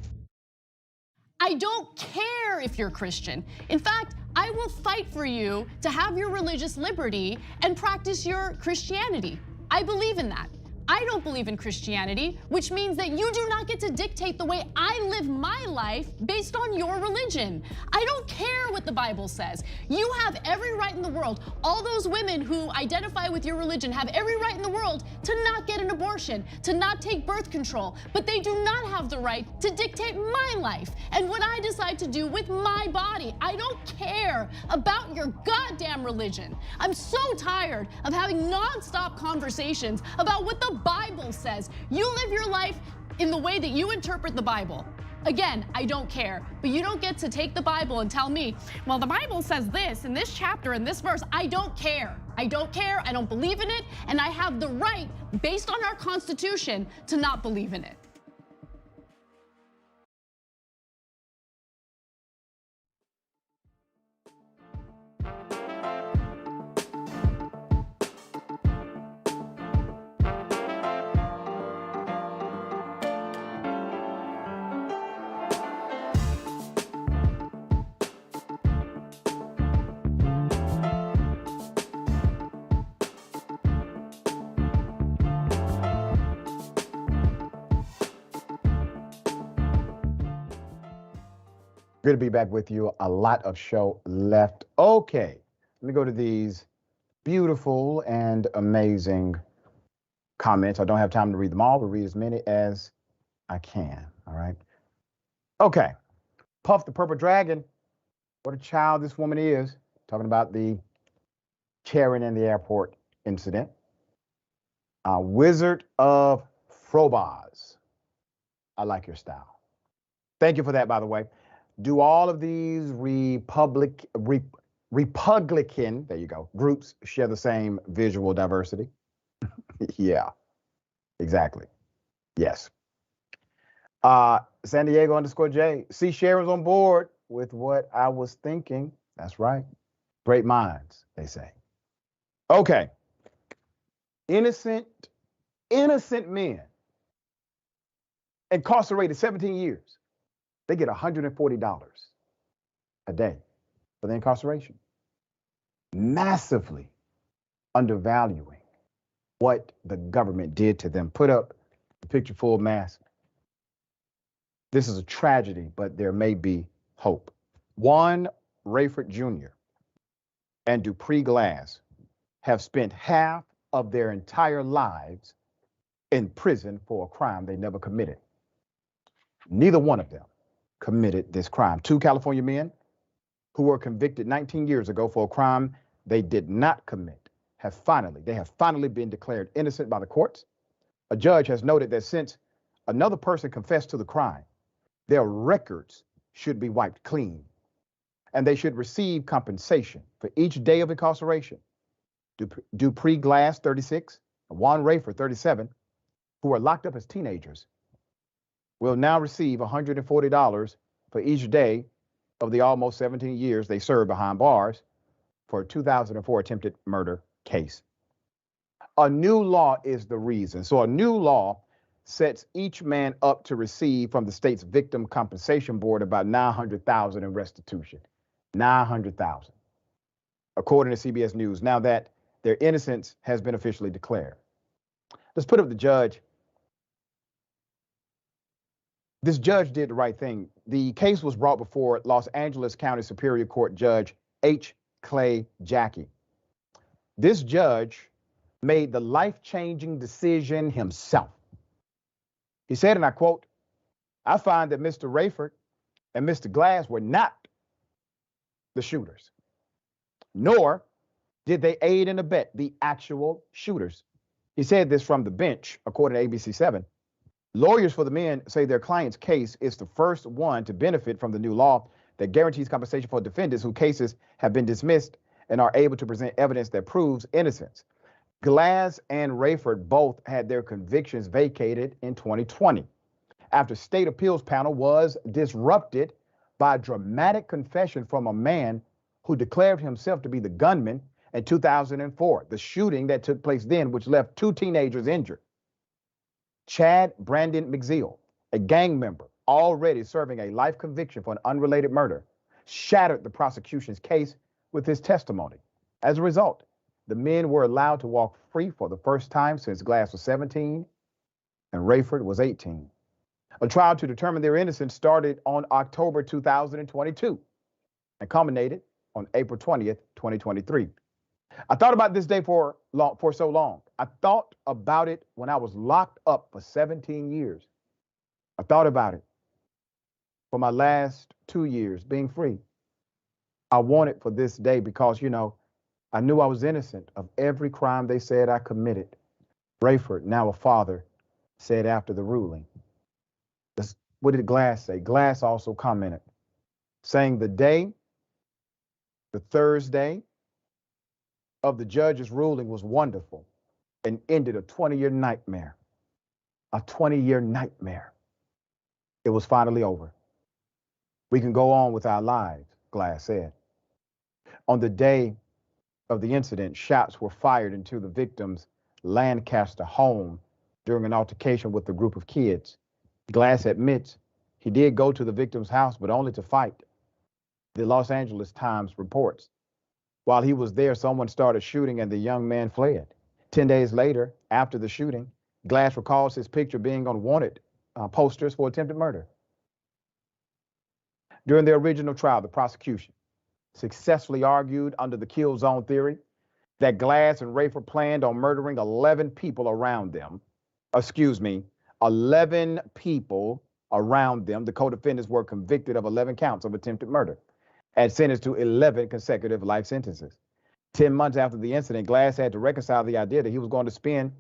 I don't care if you're Christian. In fact, I will fight for you to have your religious liberty and practice your Christianity. I believe in that. I don't believe in Christianity, which means that you do not get to dictate the way I live my life based on your religion. I don't care what the Bible says. You have every right in the world. All those women who identify with your religion have every right in the world to not get an abortion, to not take birth control, but they do not have the right to dictate my life and what I decide to do with my body. I don't care about your goddamn religion. I'm so tired of having nonstop conversations about what the Bible says. You live your life in the way that you interpret the Bible. Again, I don't care, but you don't get to take the Bible and tell me, well, the Bible says this in this chapter, in this verse. I don't care. I don't care. I don't believe in it. And I have the right, based on our Constitution, to not believe in it. Good to be back with you. A lot of show left. Okay, let me go to these beautiful and amazing comments. I don't have time to read them all, but read as many as I can, all right? Okay, Puff the Purple Dragon. What a child this woman is. Talking about the Karen in the airport incident. Wizard of Frobaz. I like your style. Thank you for that, by the way. Do all of these Republican, there you go, groups share the same visual diversity? Yeah, exactly. Yes. San Diego _J. See, Sharon's on board. with what I was thinking. That's right. Great minds, they say. Okay. Innocent men incarcerated 17 years. They get $140 a day for the incarceration. Massively undervaluing what the government did to them. Put up the picture full mask. This is a tragedy, but there may be hope. Juan Rayford Jr. and Dupree Glass have spent half of their entire lives in prison for a crime they never committed. Neither one of them committed this crime. Two California men who were convicted 19 years ago for a crime they did not commit have finally been declared innocent by the courts. A judge has noted that since another person confessed to the crime, their records should be wiped clean, and they should receive compensation for each day of incarceration. Dupree Glass, 36, and Juan Rayford, 37, who were locked up as teenagers, will now receive $140 for each day of the almost 17 years they served behind bars for a 2004 attempted murder case. A new law is the reason. So a new law sets each man up to receive from the state's Victim Compensation Board about $900,000 in restitution. $900,000, according to CBS News, now that their innocence has been officially declared. Let's put up the judge. This judge did the right thing. The case was brought before Los Angeles County Superior Court Judge H. Clay Jackie. This judge made the life-changing decision himself. He said, and I quote, "I find that Mr. Rayford and Mr. Glass were not the shooters, nor did they aid and abet the actual shooters." He said this from the bench, according to ABC7. Lawyers for the men say their client's case is the first one to benefit from the new law that guarantees compensation for defendants whose cases have been dismissed and are able to present evidence that proves innocence. Glass and Rayford both had their convictions vacated in 2020 after state appeals panel was disrupted by a dramatic confession from a man who declared himself to be the gunman in 2004, the shooting that took place then, which left two teenagers injured. Chad Brandon McZeal, a gang member already serving a life conviction for an unrelated murder, shattered the prosecution's case with his testimony. As a result, the men were allowed to walk free for the first time since Glass was 17 and Rayford was 18. A trial to determine their innocence started on October 2022 and culminated on April 20th, 2023. I thought about this day for so long. I thought about it when I was locked up for 17 years. I thought about it for my last 2 years being free. I wanted for this day because, I knew I was innocent of every crime they said I committed. Rayford, now a father, said after the ruling. What did Glass say? Glass also commented, saying the Thursday of the judge's ruling was wonderful and ended a 20-year nightmare. A 20-year nightmare. It was finally over. We can go on with our lives, Glass said. On the day of the incident, shots were fired into the victim's Lancaster home during an altercation with a group of kids. Glass admits he did go to the victim's house, but only to fight. The Los Angeles Times reports. While he was there, someone started shooting and the young man fled. 10 days later, after the shooting, Glass recalls his picture being on wanted posters for attempted murder. During the original trial, the prosecution successfully argued under the kill zone theory that Glass and Rayford planned on murdering 11 people around them. 11 people around them. The co-defendants were convicted of 11 counts of attempted murder and sentenced to 11 consecutive life sentences. 10 months after the incident, Glass had to reconcile the idea that he was going to spend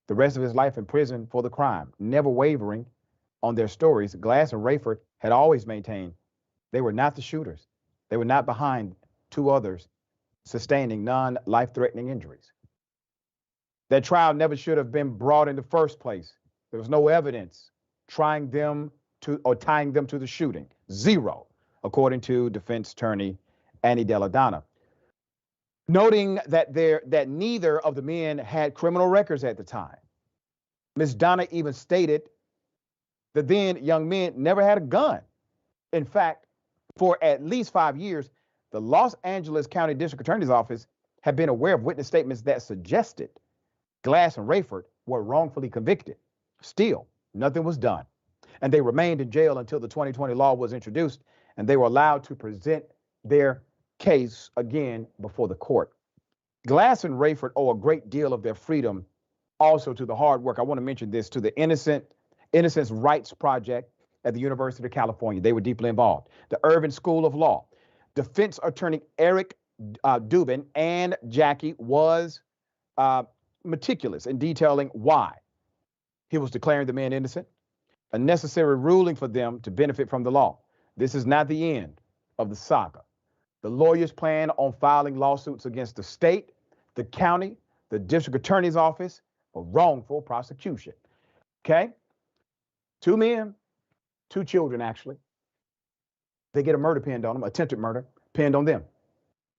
the rest of his life in prison for the crime. Never wavering on their stories, Glass and Rayford had always maintained they were not the shooters. They were not behind two others sustaining non-life-threatening injuries. That trial never should have been brought in the first place. There was no evidence tying them to the shooting. Zero. according to defense attorney Annie Delladonna, noting that neither of the men had criminal records at the time. Ms. Donna even stated the then young men never had a gun. In fact, for at least 5 years, the Los Angeles County District Attorney's Office had been aware of witness statements that suggested Glass and Rayford were wrongfully convicted. Still, nothing was done, and they remained in jail until the 2020 law was introduced, and they were allowed to present their case again before the court. Glass and Rayford owe a great deal of their freedom also to the hard work. I want to mention this, to the Innocence Rights Project at the University of California. They were deeply involved. The Irvin School of Law. Defense attorney Eric Dubin and Jackie was meticulous in detailing why he was declaring the men innocent, a necessary ruling for them to benefit from the law. This is not the end of the saga. The lawyers plan on filing lawsuits against the state, the county, the district attorney's office for wrongful prosecution. Okay? 2 men, 2 children, actually. They get a murder pinned on them, attempted murder pinned on them.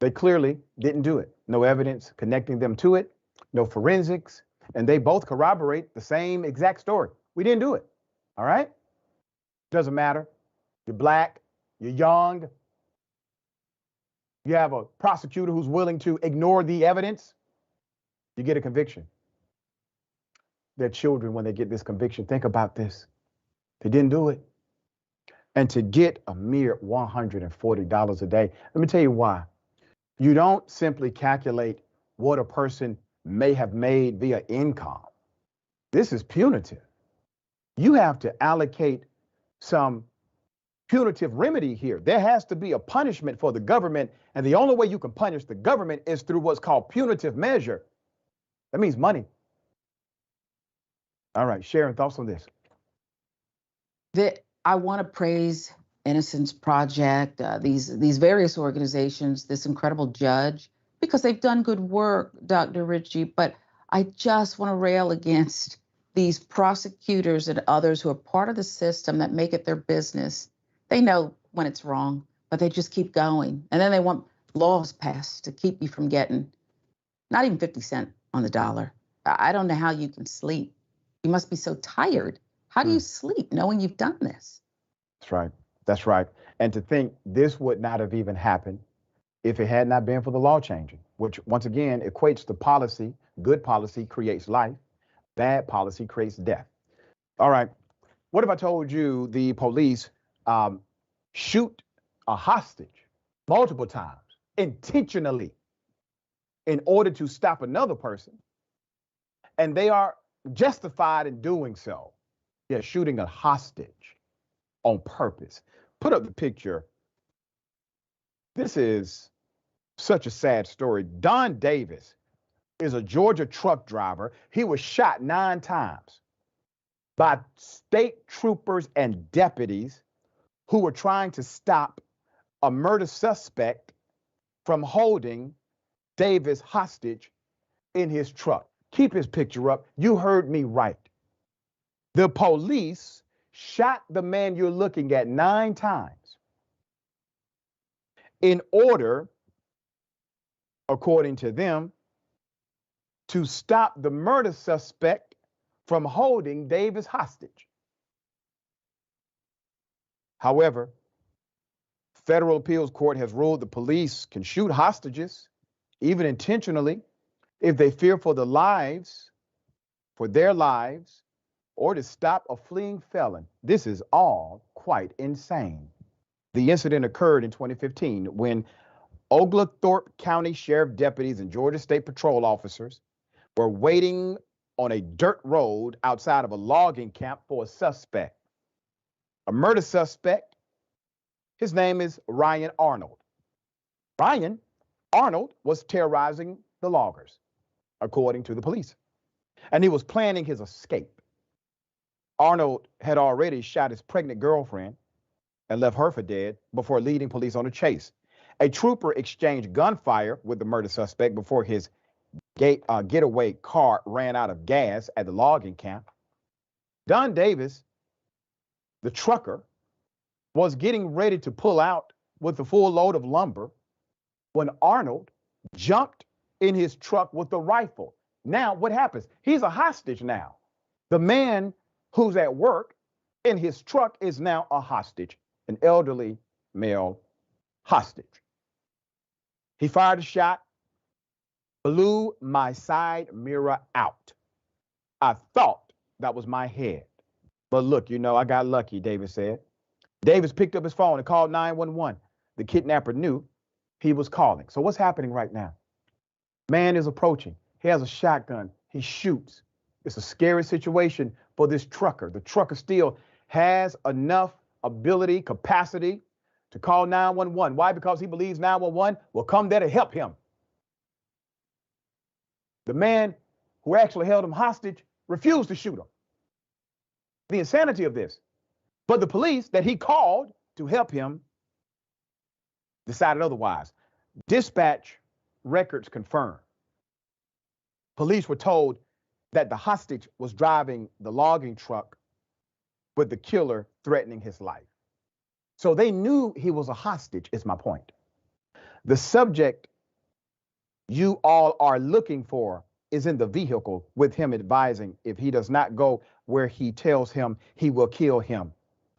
They clearly didn't do it. No evidence connecting them to it, no forensics, and they both corroborate the same exact story. We didn't do it. All right? Doesn't matter. You're black, you're young, you have a prosecutor who's willing to ignore the evidence, you get a conviction. Their children, when they get this conviction, think about this. They didn't do it. And to get a mere $140 a day, let me tell you why. You don't simply calculate what a person may have made via income. This is punitive. You have to allocate some punitive remedy here. There has to be a punishment for the government, and the only way you can punish the government is through what's called punitive measure. That means money. All right, Sharon, thoughts on this? I want to praise Innocence Project, these various organizations, this incredible judge, because they've done good work, Dr. Ritchie, but I just want to rail against these prosecutors and others who are part of the system that make it their business. They know when it's wrong, but they just keep going. And then they want laws passed to keep you from getting not even 50 cents on the dollar. I don't know how you can sleep. You must be so tired. How do you sleep knowing you've done this? That's right. That's right. And to think this would not have even happened if it had not been for the law changing, which once again equates to policy. Good policy creates life. Bad policy creates death. All right. What if I told you the police shoot a hostage multiple times intentionally in order to stop another person, and they are justified in doing so? Yeah, shooting a hostage on purpose. Put up the picture. This is such a sad story. Don Davis is a Georgia truck driver. He was shot 9 times by state troopers and deputies who were trying to stop a murder suspect from holding Davis hostage in his truck. Keep his picture up. You heard me right. The police shot the man you're looking at 9 times in order, according to them, to stop the murder suspect from holding Davis hostage. However, federal appeals court has ruled the police can shoot hostages, even intentionally, if they fear for their lives, or to stop a fleeing felon. This is all quite insane. The incident occurred in 2015 when Oglethorpe County Sheriff deputies and Georgia State Patrol officers were waiting on a dirt road outside of a logging camp for a suspect, a murder suspect. His name is Ryan Arnold. Ryan Arnold was terrorizing the loggers, according to the police, and he was planning his escape. Arnold had already shot his pregnant girlfriend and left her for dead before leading police on a chase. A trooper exchanged gunfire with the murder suspect before his getaway car ran out of gas at the logging camp. Don Davis, the trucker, was getting ready to pull out with a full load of lumber when Arnold jumped in his truck with a rifle. Now, what happens? He's a hostage now. The man who's at work in his truck is now a hostage, an elderly male hostage. He fired a shot, blew my side mirror out. I thought that was my head. But look, you know, I got lucky, Davis said. Davis picked up his phone and called 911. The kidnapper knew he was calling. So what's happening right now? Man is approaching. He has a shotgun. He shoots. It's a scary situation for this trucker. The trucker still has enough ability, capacity to call 911. Why? Because he believes 911 will come there to help him. The man who actually held him hostage refused to shoot him. The insanity of this. But the police that he called to help him decided otherwise. Dispatch records confirm. Police were told that the hostage was driving the logging truck with the killer threatening his life. So they knew he was a hostage, is my point. The subject you all are looking for is in the vehicle with him advising if he does not go where he tells him, he will kill him,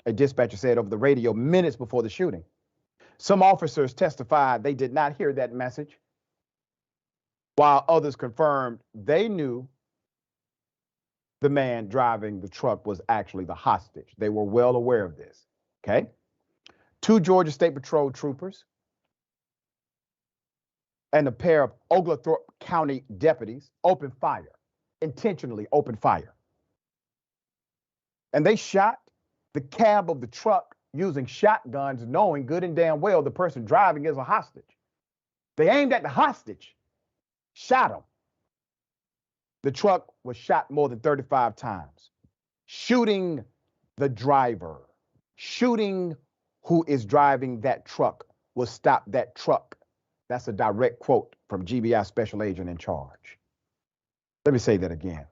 a dispatcher said over the radio minutes before the shooting. Some officers testified they did not hear that message, while others confirmed they knew the man driving the truck was actually the hostage. They were well aware of this, okay? 2 Georgia State Patrol troopers and a pair of Oglethorpe County deputies opened fire, intentionally opened fire. And they shot the cab of the truck using shotguns, knowing good and damn well the person driving is a hostage. They aimed at the hostage, shot him. The truck was shot more than 35 times. Shooting the driver, shooting who is driving that truck will stop that truck. That's a direct quote from GBI Special Agent in charge. Let me say that again.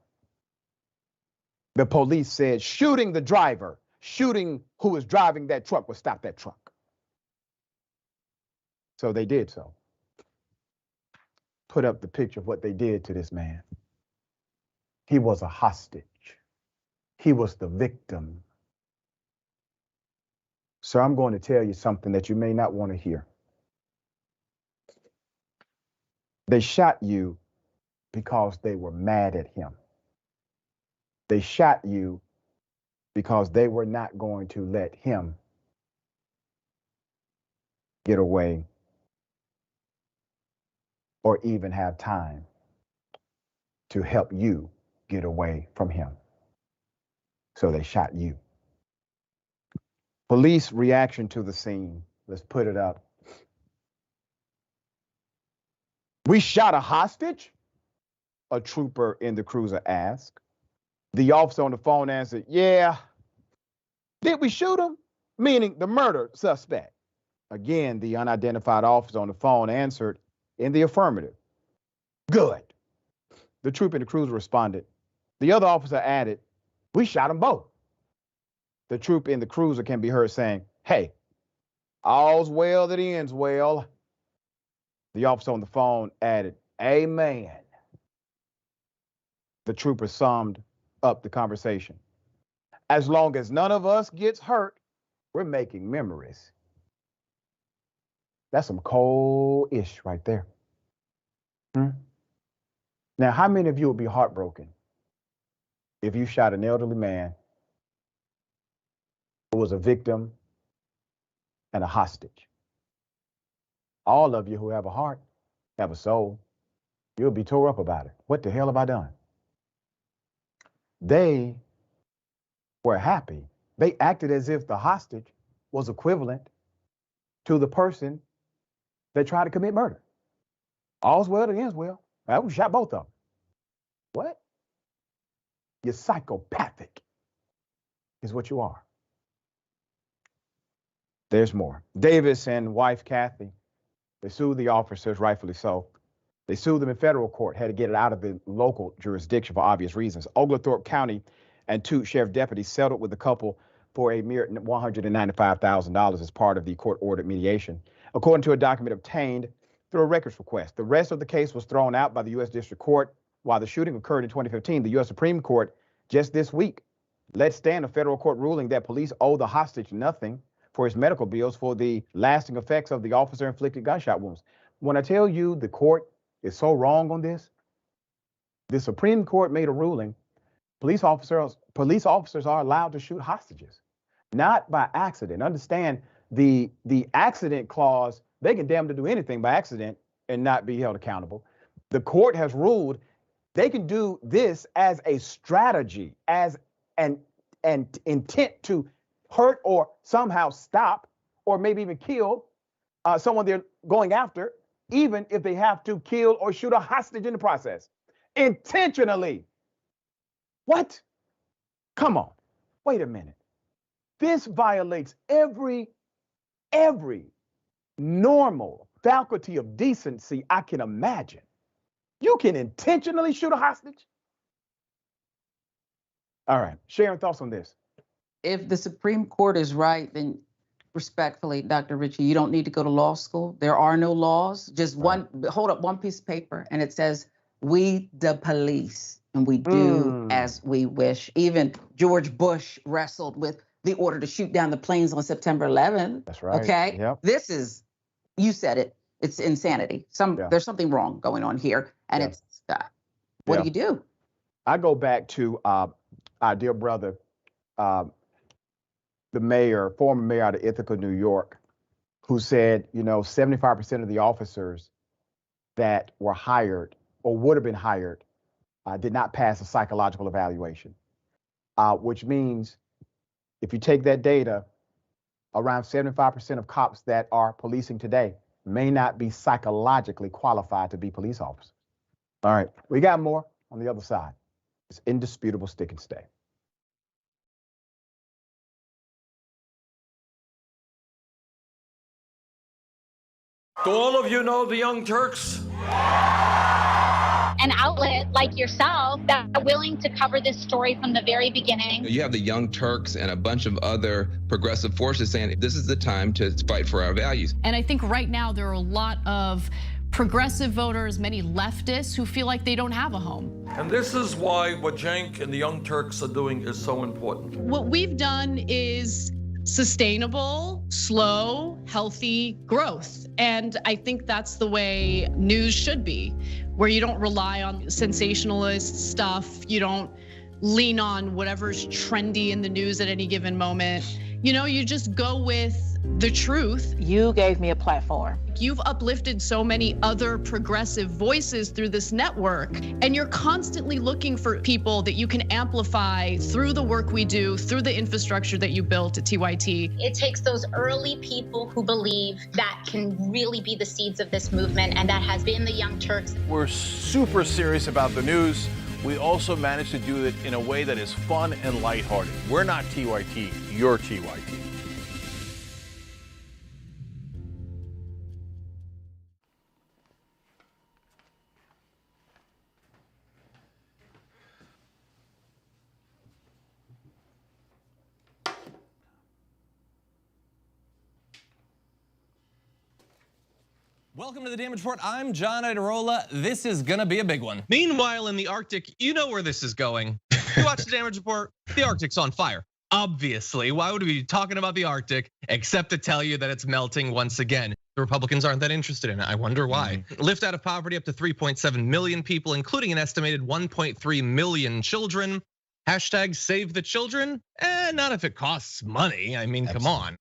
The police said shooting the driver, shooting who is driving that truck will stop that truck. So they did so. Put up the picture of what they did to this man. He was a hostage. He was the victim. So I'm going to tell you something that you may not want to hear. They shot you because they were mad at him. They shot you because they were not going to let him get away or even have time to help you get away from him. So they shot you. Police reaction to the scene. Let's put it up. We shot a hostage? A trooper in the cruiser asked. The officer on the phone answered, yeah. Did we shoot him? Meaning the murder suspect. Again, the unidentified officer on the phone answered in the affirmative. Good. The trooper in the cruiser responded. The other officer added, we shot them both. The trooper in the cruiser can be heard saying, hey, all's well that ends well. The officer on the phone added, amen. The trooper summed up the conversation. As long as none of us gets hurt, we're making memories. That's some cold-ish right there. Now, how many of you would be heartbroken if you shot an elderly man who was a victim and a hostage? All of you who have a heart, have a soul, you'll be tore up about it. What the hell have I done? They were happy. They acted as if the hostage was equivalent to the person that tried to commit murder. All's well that ends well. We shot both of them. What? You're psychopathic, is what you are. There's more. Davis and wife Kathy, they sued the officers, rightfully so. They sued them in federal court, had to get it out of the local jurisdiction for obvious reasons. Oglethorpe County and 2 sheriff deputies settled with the couple for a mere $195,000 as part of the court-ordered mediation, according to a document obtained through a records request. The rest of the case was thrown out by the U.S. District Court. While the shooting occurred in 2015, the U.S. Supreme Court just this week let stand a federal court ruling that police owe the hostage nothing for his medical bills for the lasting effects of the officer-inflicted gunshot wounds. When I tell you the court is so wrong on this, the Supreme Court made a ruling. Police officers are allowed to shoot hostages, not by accident. Understand the accident clause, they can damn to do anything by accident and not be held accountable. The court has ruled they can do this as a strategy, as an intent to hurt or somehow stop or maybe even kill someone they're going after, even if they have to kill or shoot a hostage in the process. Intentionally. What? Come on. Wait a minute. This violates every normal faculty of decency I can imagine. You can intentionally shoot a hostage? All right. Sharon, thoughts on this? If the Supreme Court is right, then respectfully, Dr. Ritchie, you don't need to go to law school. There are no laws. Just hold up one piece of paper and it says, we the police, and we do as we wish. Even George Bush wrestled with the order to shoot down the planes on September 11th. That's right. Okay. Yep. This is, you said it, it's insanity. There's something wrong going on here. And it's, what do you do? I go back to our dear brother, the mayor, former mayor out of Ithaca, New York, who said, 75% of the officers that were hired or would have been hired did not pass a psychological evaluation, which means if you take that data, around 75% of cops that are policing today may not be psychologically qualified to be police officers. All right, we got more on the other side. It's indisputable stick and stay. Do all of you know the Young Turks? An outlet like yourself that are willing to cover this story from the very beginning. You have the Young Turks and a bunch of other progressive forces saying this is the time to fight for our values. And I think right now there are a lot of progressive voters, many leftists who feel like they don't have a home. And this is why what Cenk and the Young Turks are doing is so important. What we've done is sustainable, slow, healthy growth. And I think that's the way news should be, where you don't rely on sensationalist stuff. You don't lean on whatever's trendy in the news at any given moment. You just go with the truth. You gave me a platform. You've uplifted so many other progressive voices through this network, and you're constantly looking for people that you can amplify through the work we do, through the infrastructure that you built at TYT. It takes those early people who believe that can really be the seeds of this movement, and that has been the Young Turks. We're super serious about the news. We also managed to do it in a way that is fun and lighthearted. We're not TYT, you're TYT. Welcome to the Damage Report. I'm John Idarola. This is gonna be a big one. Meanwhile, in the Arctic, you know where this is going. You watch the Damage Report, the Arctic's on fire. Obviously, why would we be talking about the Arctic except to tell you that it's melting once again? The Republicans aren't that interested in it. I wonder why. Lift out of poverty up to 3.7 million people, including an estimated 1.3 million children. Hashtag save the children? Not if it costs money. I mean, come on.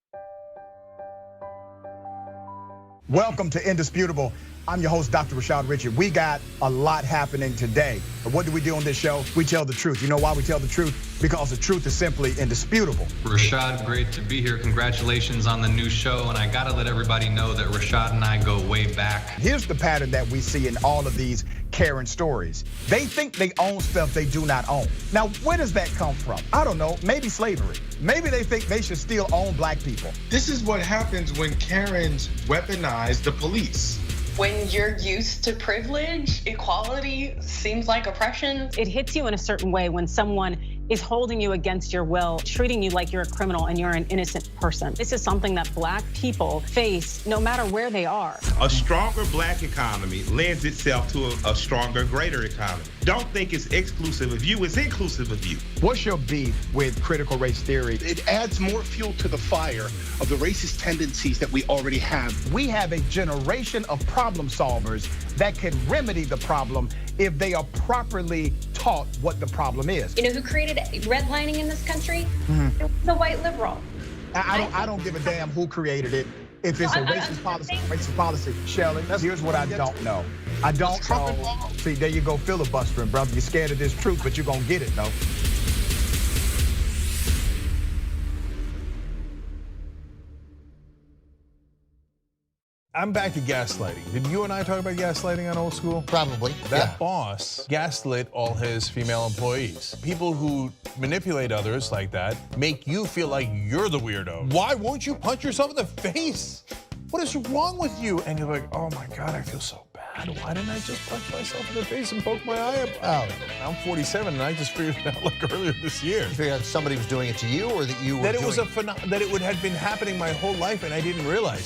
Welcome to Indisputable. I'm your host, Dr. Rashad Richard. We got a lot happening today. But what do we do on this show? We tell the truth. You know why we tell the truth? Because the truth is simply indisputable. Rashad, great to be here. Congratulations on the new show. And I gotta let everybody know that Rashad and I go way back. Here's the pattern that we see in all of these Karen stories. They think they own stuff they do not own. Now, where does that come from? I don't know, maybe slavery. Maybe they think they should still own black people. This is what happens when Karens weaponize the police. When you're used to privilege, equality seems like oppression. It hits you in a certain way when someone is holding you against your will, treating you like you're a criminal and you're an innocent person. This is something that Black people face no matter where they are. A stronger Black economy lends itself to a stronger, greater economy. Don't think it's exclusive of you, it's inclusive of you. What's your beef with critical race theory? It adds more fuel to the fire of the racist tendencies that we already have. We have a generation of problem solvers that can remedy the problem if they are properly taught what the problem is. You know who created redlining in this country? It was a white liberal. I don't give a damn who created it. If it's a racist policy, Shelley, here's what I don't know. I don't know. See, there you go filibustering, brother. You're scared of this truth, but you're gonna get it, though. I'm back to gaslighting. Did you and I talk about gaslighting on Old School? Probably. That boss gaslit all his female employees. People who manipulate others like that make you feel like you're the weirdo. Why won't you punch yourself in the face? What is wrong with you? And you're like, oh my God, I feel so bad. Why didn't I just punch myself in the face and poke my eye out? I'm 47 and I just figured it out like earlier this year. You figured out somebody was doing it to you or that you were that it doing was that it would have been happening my whole life and I didn't realize.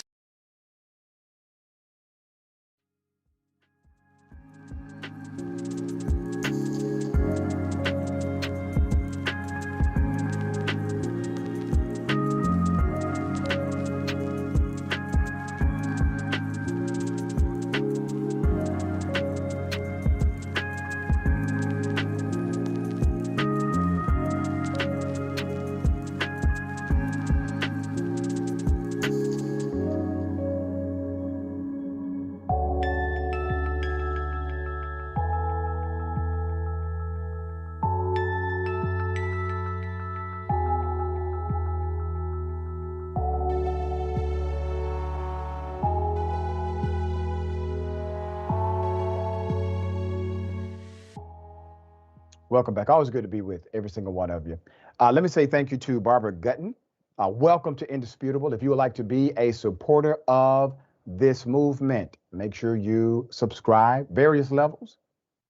Welcome back. Always good to be with every single one of you. Let me say thank you to Barbara Gutton. Welcome to Indisputable. If you would like to be a supporter of this movement, make sure you subscribe, various levels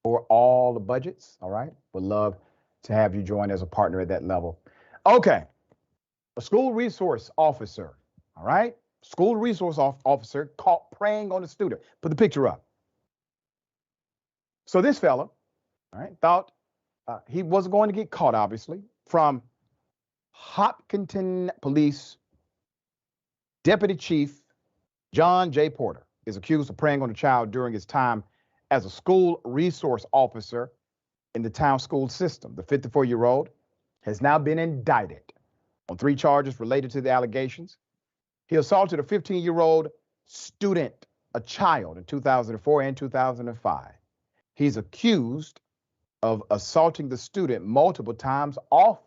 for all the budgets, all right? Would love to have you join as a partner at that level. Okay, a school resource officer, all right? School resource officer caught preying on a student. Put the picture up. So this fella, all right, thought he wasn't going to get caught, obviously, from Hopkinton Police Deputy Chief John J. Porter is accused of preying on a child during his time as a school resource officer in the town school system. The 54-year-old has now been indicted on 3 charges related to the allegations. He assaulted a 15-year-old student, a child, in 2004 and 2005. He's accused of assaulting the student multiple times off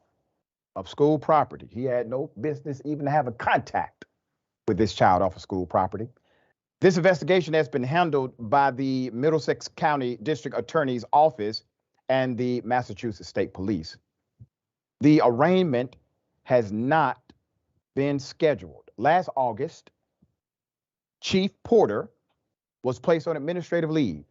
of school property. He had no business even having contact with this child off of school property. This investigation has been handled by the Middlesex County District Attorney's Office and the Massachusetts State Police. The arraignment has not been scheduled. Last August, Chief Porter was placed on administrative leave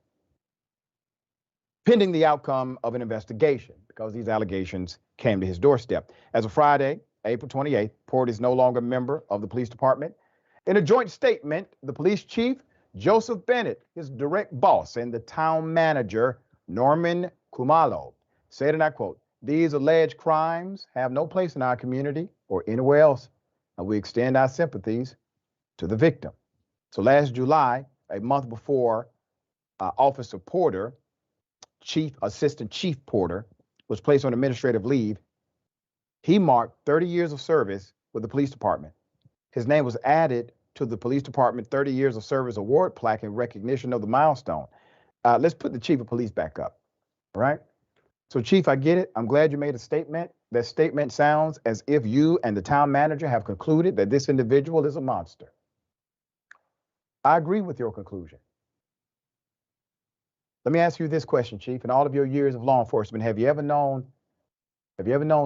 pending the outcome of an investigation because these allegations came to his doorstep. As of Friday, April 28th, Porter is no longer a member of the police department. In a joint statement, the police chief, Joseph Bennett, his direct boss, and the town manager, Norman Kumalo, said, and I quote, "These alleged crimes have no place in our community or anywhere else, and we extend our sympathies to the victim." So July, a month before Officer Porter, Assistant Chief Porter, was placed on administrative leave, he marked 30 years of service with the police department. His name was added to the police department 30 years of service award plaque in recognition of the milestone. Let's put the chief of police back up, all right? So Chief, I get it. I'm glad you made a statement. That statement sounds as if you and the town manager have concluded that this individual is a monster. I agree with your conclusion. Let me ask you this question, Chief. In all of your years of law enforcement, have you ever known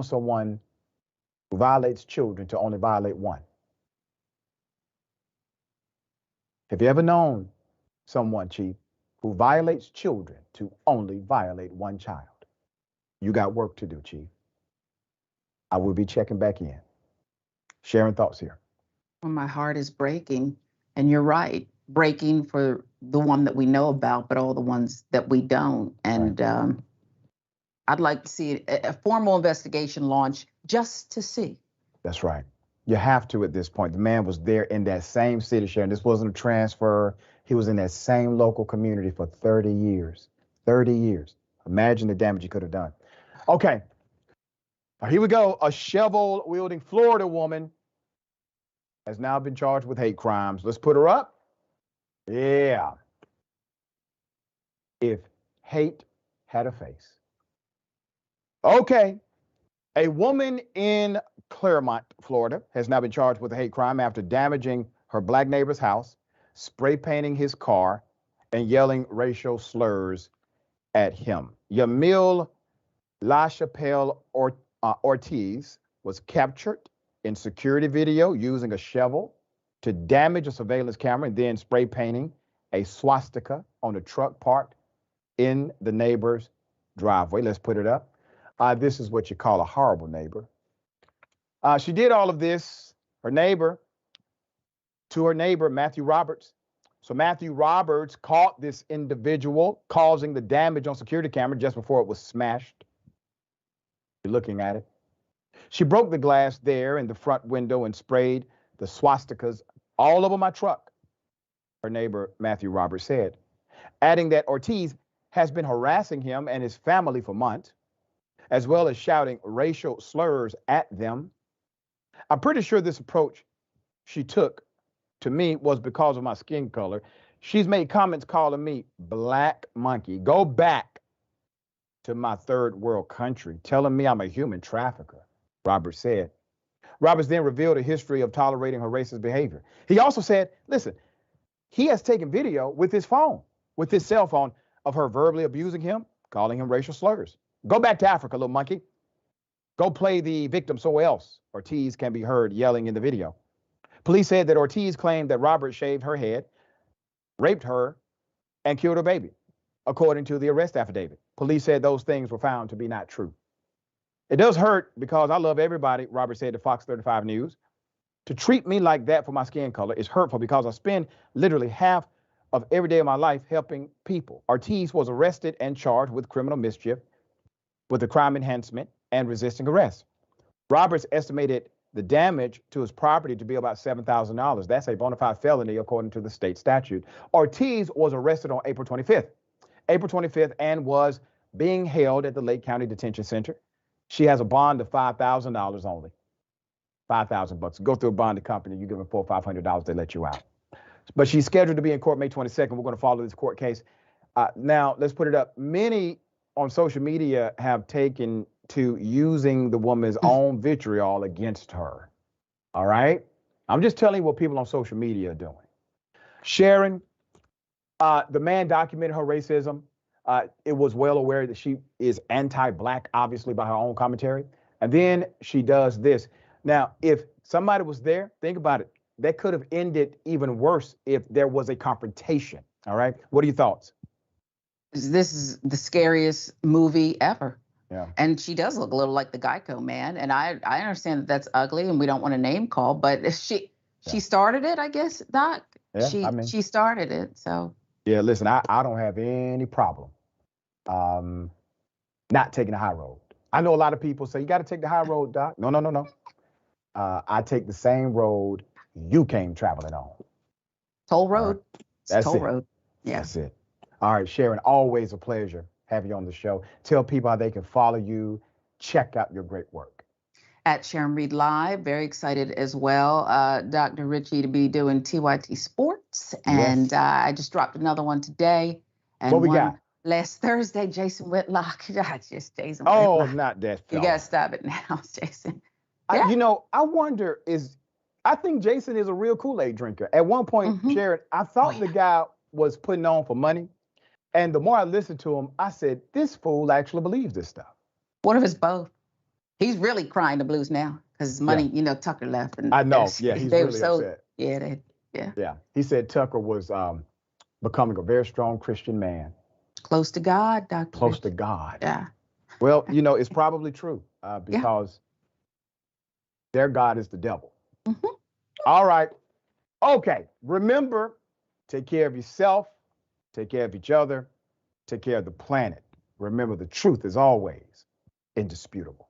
someone who violates children to only violate one? Have you ever known someone, Chief, who violates children to only violate one child? You got work to do, Chief. I will be checking back in. Sharon, thoughts here? Well, my heart is breaking, and you're right. Breaking for the one that we know about, but all the ones that we don't. And I'd like to see a formal investigation launch just to see. That's right. You have to at this point. The man was there in that same city, Sharon. This wasn't a transfer. He was in that same local community for 30 years. 30 years. Imagine the damage he could have done. Okay. Here we go. A shovel-wielding Florida woman has now been charged with hate crimes. Let's put her up. Yeah. If hate had a face. Okay. A woman in Claremont, Florida, has now been charged with a hate crime after damaging her black neighbor's house, spray painting his car, and yelling racial slurs at him. Yamil LaChapelle Ortiz was captured in security video using a shovel to damage a surveillance camera and then spray painting a swastika on a truck parked in the neighbor's driveway. Let's put it up. This is what you call a horrible neighbor. She did all of this, to her neighbor, Matthew Roberts. So Matthew Roberts caught this individual causing the damage on security camera just before it was smashed. You're looking at it. She broke the glass there in the front window and sprayed the swastikas all over my truck, her neighbor, Matthew Roberts, said, adding that Ortiz has been harassing him and his family for months, as well as shouting racial slurs at them. I'm pretty sure this approach she took to me was because of my skin color. She's made comments calling me black monkey. Go back to my third world country, telling me I'm a human trafficker, Roberts said. Roberts then revealed a history of tolerating her racist behavior. He also said, listen, he has taken video with his phone, with his cell phone, of her verbally abusing him, calling him racial slurs. Go back to Africa, little monkey. Go play the victim somewhere else, Ortiz can be heard yelling in the video. Police said that Ortiz claimed that Roberts shaved her head, raped her, and killed her baby, according to the arrest affidavit. Police said those things were found to be not true. It does hurt because I love everybody, Roberts said to Fox 35 News. To treat me like that for my skin color is hurtful because I spend literally half of every day of my life helping people. Ortiz was arrested and charged with criminal mischief, with a crime enhancement, and resisting arrest. Roberts estimated the damage to his property to be about $7,000. That's a bona fide felony according to the state statute. Ortiz was arrested on April 25th, and was being held at the Lake County Detention Center. She has a bond of $5,000 only. $5,000. Go through a bonding company, you give them $400 or $500, they let you out. But she's scheduled to be in court May 22nd. We're going to follow this court case. Now, let's put it up. Many on social media have taken to using the woman's own vitriol against her. All right? I'm just telling you what people on social media are doing. Sharon, the man documented her racism. It was well aware that she is anti-black, obviously, by her own commentary. And then she does this. Now, if somebody was there, think about it. That could have ended even worse if there was a confrontation. All right? What are your thoughts? This is the scariest movie ever. Yeah. And she does look a little like the Geico man. And I understand that that's ugly and we don't want to name call, but she started it, I guess, Doc. Yeah, she started it, so. Yeah, listen, I don't have any problem not taking the high road. I know a lot of people say, you got to take the high road, Doc. No. I take the same road you came traveling on. Toll road. That's toll it. road. Yeah. That's it. All right, Sharon, always a pleasure having you on the show. Tell people how they can follow you, check out your great work. At Sharon Reed Live, very excited as well, Dr. Richie, to be doing TYT Sports. And I just dropped another one today. And what we got? Last Thursday, Jason Whitlock. Just Jason Oh, Whitlock. not that You got to stop it now, Jason. Yeah. I wonder, I think Jason is a real Kool-Aid drinker. At one point, Sharon, I thought the guy was putting on for money. And the more I listened to him, I said, this fool actually believes this stuff. What if it's both? He's really crying the blues now because his money, Tucker left. And I know. Yeah, he's really upset. Yeah. He said Tucker was becoming a very strong Christian man. Close to God, Dr. Close to God. Yeah. Well, it's probably true because Their God is the devil. All right. Okay. Remember, take care of yourself, take care of each other, take care of the planet. Remember, the truth is always indisputable.